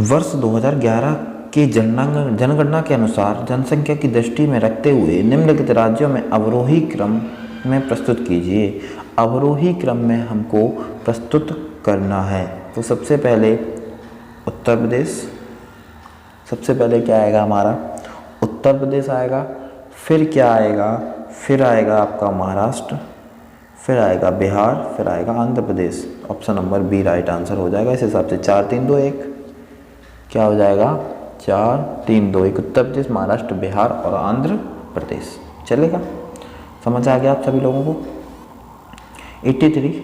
वर्ष 2011 की जनगणना के अनुसार जनसंख्या की दृष्टि में रखते हुए निम्नलिखित राज्यों में अवरोही क्रम में प्रस्तुत कीजिए। अवरोही क्रम में हमको प्रस्तुत करना है। तो सबसे पहले उत्तर प्रदेश, सबसे पहले क्या आएगा हमारा, उत्तर प्रदेश आएगा, फिर क्या आएगा, फिर आएगा आपका महाराष्ट्र, फिर आएगा बिहार, फिर आएगा Andhra Pradesh. Option number B right answer हो जाएगा। इस हिसाब से 4 3 2 1 क्या हो जाएगा, 4 3 2 1 उत्तर प्रदेश, महाराष्ट्र, बिहार और आंध्र प्रदेश। चलेगा, समझ आ गया आप सभी लोगों को। 83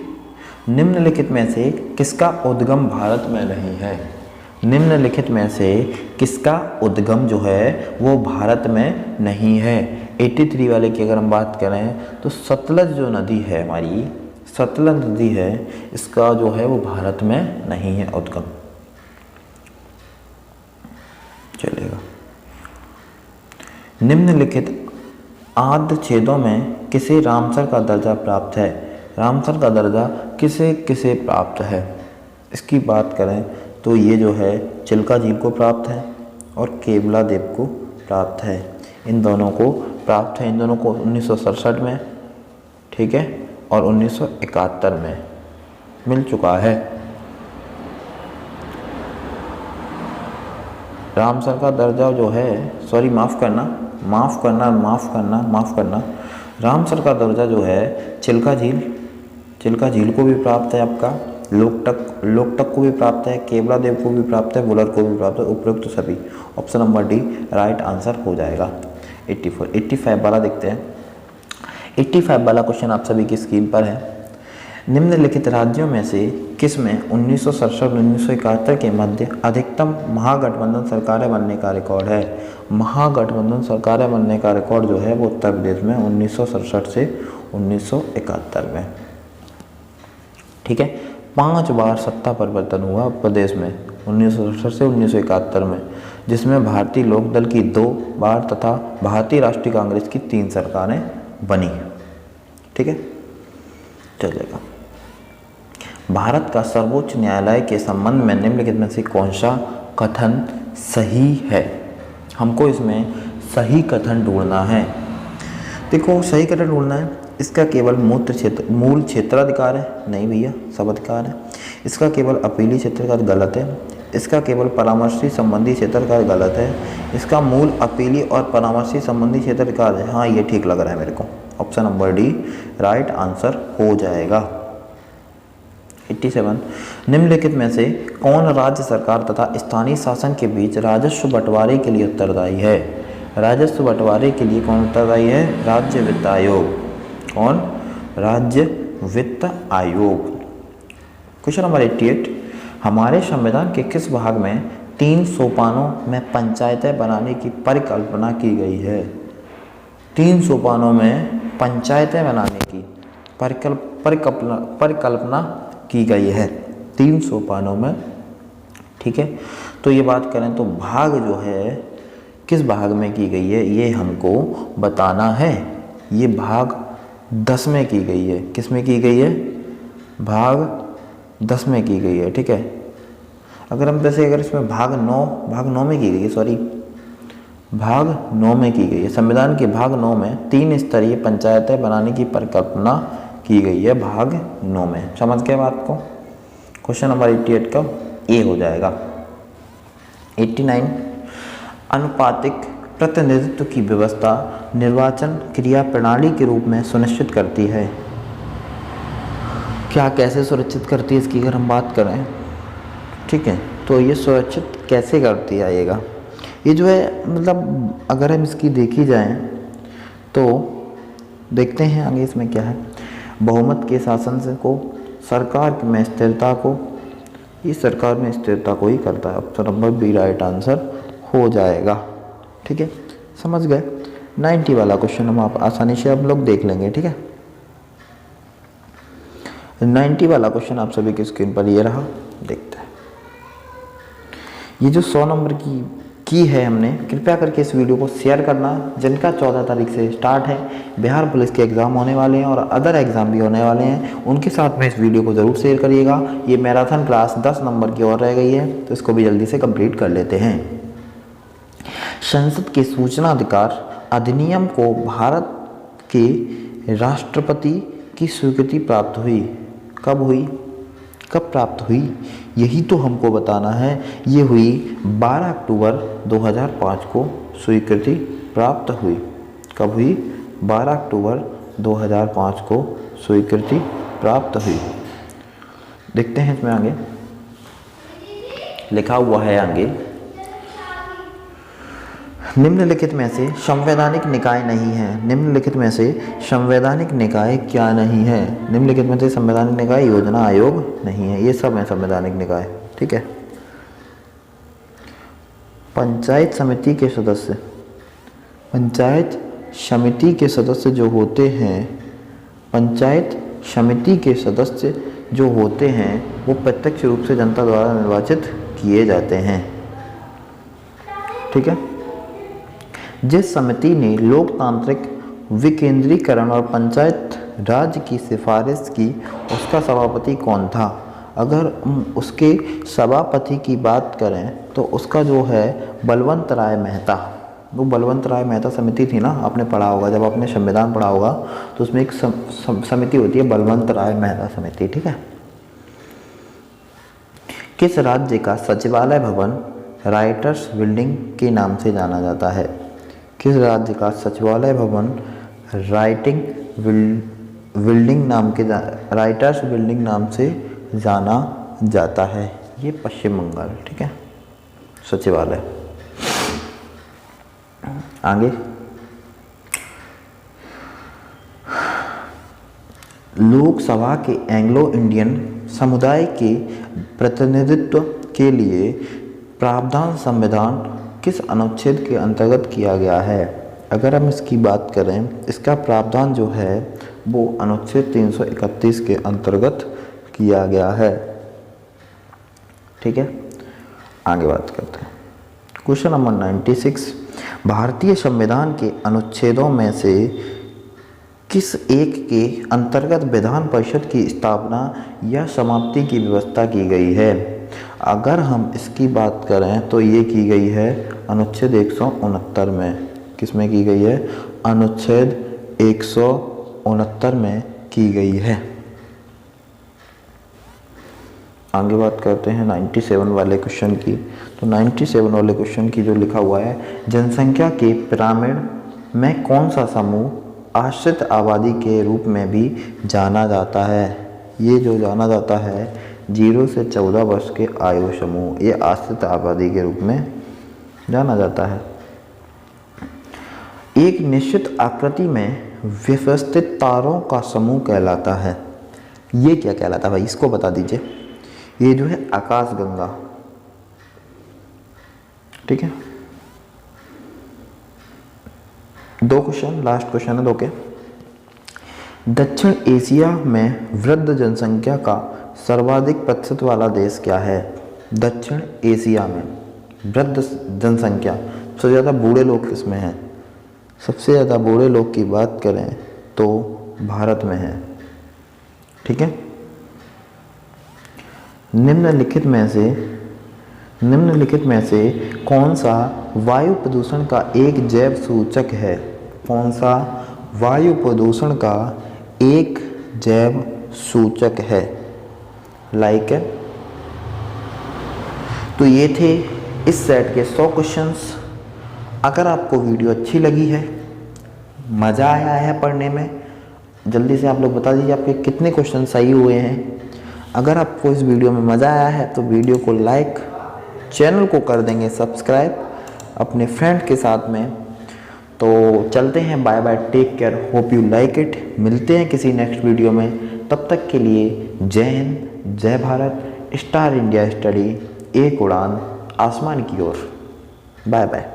निम्नलिखित में से किसका उद्गम भारत में नहीं है। निम्नलिखित में से किसका उद्गम जो है वो भारत में नहीं है। 83 वाले की अगर हम बात करें तो सतलज जो नदी है हमारी, सतलज नदी है, इसका जो है वो भारत में नहीं है उद्गम। चलेगा, निम्नलिखित आद्य छेदों में किसे रामसर का दर्जा प्राप्त है। रामसर का दर्जा किसे किसे प्राप्त है, इसकी बात करें तो ये जो है चिल्का झील को प्राप्त है और केवला देव को प्राप्त है। इन दोनों को प्राप्त है, इन दोनों को 1967 में, ठीक है, और 1971 में मिल चुका है। रामसर का दर्जा जो है, सॉरी माफ़ करना, रामसर का दर्जा जो है चिल्का झील को भी प्राप्त है, आपका लोकटक को भी प्राप्त है, केवला देव को भी प्राप्त है, वुलर को भी प्राप्त है, उपरोक्त सभी। Option number D right answer हो जाएगा। 85 वाला देखते हैं। 85 वाला क्वेश्चन आप सभी की स्क्रीन पर है। निम्नलिखित राज्यों में से किस में 1967-1971 के मध्य अधिकतम महागठबंधन सरकारें बनने का रिकॉर्ड है। महागठबंधन सरकारें बनने का रिकॉर्ड जो है वो उत्तर प्रदेश में 1967 से 1971 में, ठीक है। 5 बार सत्ता परिवर्तन हुआ प्रदेश में 1967 से 1971 में, जिसमें भारतीय लोक दल की 2 बार तथा भारतीय राष्ट्रीय कांग्रेस की 3 सरकारें बनी, ठीक है। चलेगा, भारत का सर्वोच्च न्यायालय के संबंध में निम्नलिखित में से कौन सा कथन सही है। हमको इसमें सही कथन ढूंढना है। देखो, सही कथन ढूंढना है। इसका केवल मूल क्षेत्राधिकार है, नहीं भैया, सब अधिकार है। इसका केवल अपीली क्षेत्राधिकार, गलत है। इसका केवल परामर्शी संबंधी क्षेत्राधिकार, गलत है। इसका मूल अपीली और परामर्शी संबंधी क्षेत्राधिकार है, हाँ ये ठीक लग रहा है मेरे को। Option number D right answer हो जाएगा। 87 निम्नलिखित में से कौन राज्य सरकार तथा स्थानीय शासन के बीच राजस्व बंटवारे के लिए उत्तरदायी है। राजस्व बंटवारे के लिए कौन उत्तरदायी है, राज्य वित्त आयोग। कौन, राज्य वित्त आयोग। क्वेश्चन नंबर 88 हमारे संविधान के किस भाग में 3 सोपानों में पंचायतें बनाने की परिकल्पना की गई है। 3 सोपानों में पंचायतें बनाने की परिकल्पना की गई है, 3 सोपानों में, ठीक है। तो ये बात करें तो भाग जो है किस भाग में की गई है ये हमको बताना है। ये भाग 10 में की गई है। किस में की गई है, भाग 10 में की गई है, ठीक है। अगर हम जैसे अगर इसमें भाग 9 में की गई है, सॉरी भाग 9 में की गई है। संविधान के भाग 9 में 3 स्तरीय पंचायतें बनाने की परिकल्पना की गई है, भाग 9 में। समझ गए बात को। क्वेश्चन नंबर 88 का ए हो जाएगा। 89 अनुपातिक प्रतिनिधित्व की व्यवस्था निर्वाचन क्रिया प्रणाली के रूप में सुनिश्चित करती है। क्या, कैसे सुनिश्चित करती है इसकी अगर हम बात करें, ठीक है, तो ये सुनिश्चित कैसे करती है आइएगा। ये जो है मतलब अगर हम इसकी देखी जाए तो देखते हैं आगे इसमें क्या है। बहुमत के शासन से को, सरकार में स्थिरता को, ये सरकार में स्थिरता को ही करता है। Option number B right answer हो जाएगा, ठीक है। समझ गए। 90 वाला क्वेश्चन हम आप आसानी से आप लोग देख लेंगे, ठीक है। 90 वाला क्वेश्चन आप सभी की स्क्रीन पर ये रहा, देखते हैं। ये जो 100 नंबर की है हमने, कृपया करके इस वीडियो को शेयर करना। जिनका 14 तारीख से स्टार्ट है, बिहार पुलिस के एग्ज़ाम होने वाले हैं और अदर एग्ज़ाम भी होने वाले हैं, उनके साथ में इस वीडियो को ज़रूर शेयर करिएगा। ये मैराथन क्लास 10 नंबर की और रह गई है, तो इसको भी जल्दी से कंप्लीट कर लेते हैं। संसद के सूचना अधिकार अधिनियम को भारत के राष्ट्रपति की स्वीकृति प्राप्त हुई। कब हुई, कब प्राप्त हुई, यही तो हमको बताना है। ये हुई 12 अक्टूबर 2005 को स्वीकृति प्राप्त हुई। कब हुई? 12 अक्टूबर 2005 को स्वीकृति प्राप्त हुई। देखते हैं इसमें आगे लिखा हुआ है। आगे निम्नलिखित में से संवैधानिक निकाय नहीं है। निम्नलिखित में से संवैधानिक निकाय क्या नहीं है? निम्नलिखित में से संवैधानिक निकाय योजना आयोग नहीं है। ये सब है संवैधानिक निकाय। ठीक है। पंचायत समिति के सदस्य, पंचायत समिति के सदस्य जो होते हैं, पंचायत समिति के सदस्य जो होते हैं वो प्रत्यक्ष रूप से जनता द्वारा निर्वाचित किए जाते हैं। ठीक है। जिस समिति ने लोकतांत्रिक विकेंद्रीकरण और पंचायत राज की सिफारिश की उसका सभापति कौन था? अगर उसके सभापति की बात करें तो उसका जो है बलवंत राय मेहता। वो बलवंत राय मेहता समिति थी ना, आपने पढ़ा होगा, जब आपने संविधान पढ़ा होगा तो उसमें एक समिति होती है बलवंत राय मेहता समिति। ठीक है। किस राज्य का सचिवालय भवन राइटर्स बिल्डिंग के नाम से जाना जाता है? किस राज्य का सचिवालय भवन राइटर्स बिल्डिंग नाम से जाना जाता है? ये पश्चिम बंगाल। ठीक है। सचिवालय। आगे लोकसभा के एंग्लो इंडियन समुदाय के प्रतिनिधित्व के लिए प्रावधान संविधान किस अनुच्छेद के अंतर्गत किया गया है? अगर हम इसकी बात करें, इसका प्रावधान जो है वो अनुच्छेद 331 के अंतर्गत किया गया है। ठीक है। आगे बात करते हैं। क्वेश्चन नंबर 96, भारतीय संविधान के अनुच्छेदों में से किस एक के अंतर्गत विधान परिषद की स्थापना या समाप्ति की व्यवस्था की गई है? अगर हम इसकी बात करें तो ये की गई है अनुच्छेद 169 में। किस में की गई है? अनुच्छेद 169 में की गई है। आगे बात करते हैं 97 वाले क्वेश्चन की। तो 97 वाले क्वेश्चन की जो लिखा हुआ है, जनसंख्या के पिरामिड में कौन सा समूह आश्रित आबादी के रूप में भी जाना जाता है? ये जो जाना जाता है 0 से 14 वर्ष के आयु समूह, ये आश्रित आबादी के रूप में जाना जाता है। एक निश्चित आकृति में व्यवस्थित तारों का समूह कहलाता है। ये क्या कहलाता है भाई? इसको बता दीजिए। ये जो है आकाशगंगा। ठीक है। 2 क्वेश्चन, लास्ट क्वेश्चन है 2 के। दक्षिण एशिया में वृद्ध जनसंख्या का सर्वाधिक प्रतिशत वाला देश क्या है? दक्षिण एशिया में वृद्ध जनसंख्या, सबसे ज़्यादा बूढ़े लोग किसमें हैं? सबसे ज़्यादा बूढ़े लोग की बात करें तो भारत में है। ठीक है। निम्नलिखित में से कौन सा वायु प्रदूषण का एक जैव सूचक है? कौन सा वायु प्रदूषण का एक जैव सूचक है? लाइक है। तो ये थे इस सेट के 100 क्वेश्चंस। अगर आपको वीडियो अच्छी लगी है, मज़ा आया है पढ़ने में, जल्दी से आप लोग बता दीजिए आपके कितने क्वेश्चन सही हुए हैं। अगर आपको इस वीडियो में मज़ा आया है तो वीडियो को लाइक, चैनल को कर देंगे सब्सक्राइब अपने फ्रेंड के साथ में। तो चलते हैं, bye bye, take care, hope you like it. मिलते हैं किसी नेक्स्ट वीडियो में, तब तक के लिए जय हिंद, जय भारत, स्टार इंडिया स्टडी, एक उड़ान आसमान की ओर। Bye bye.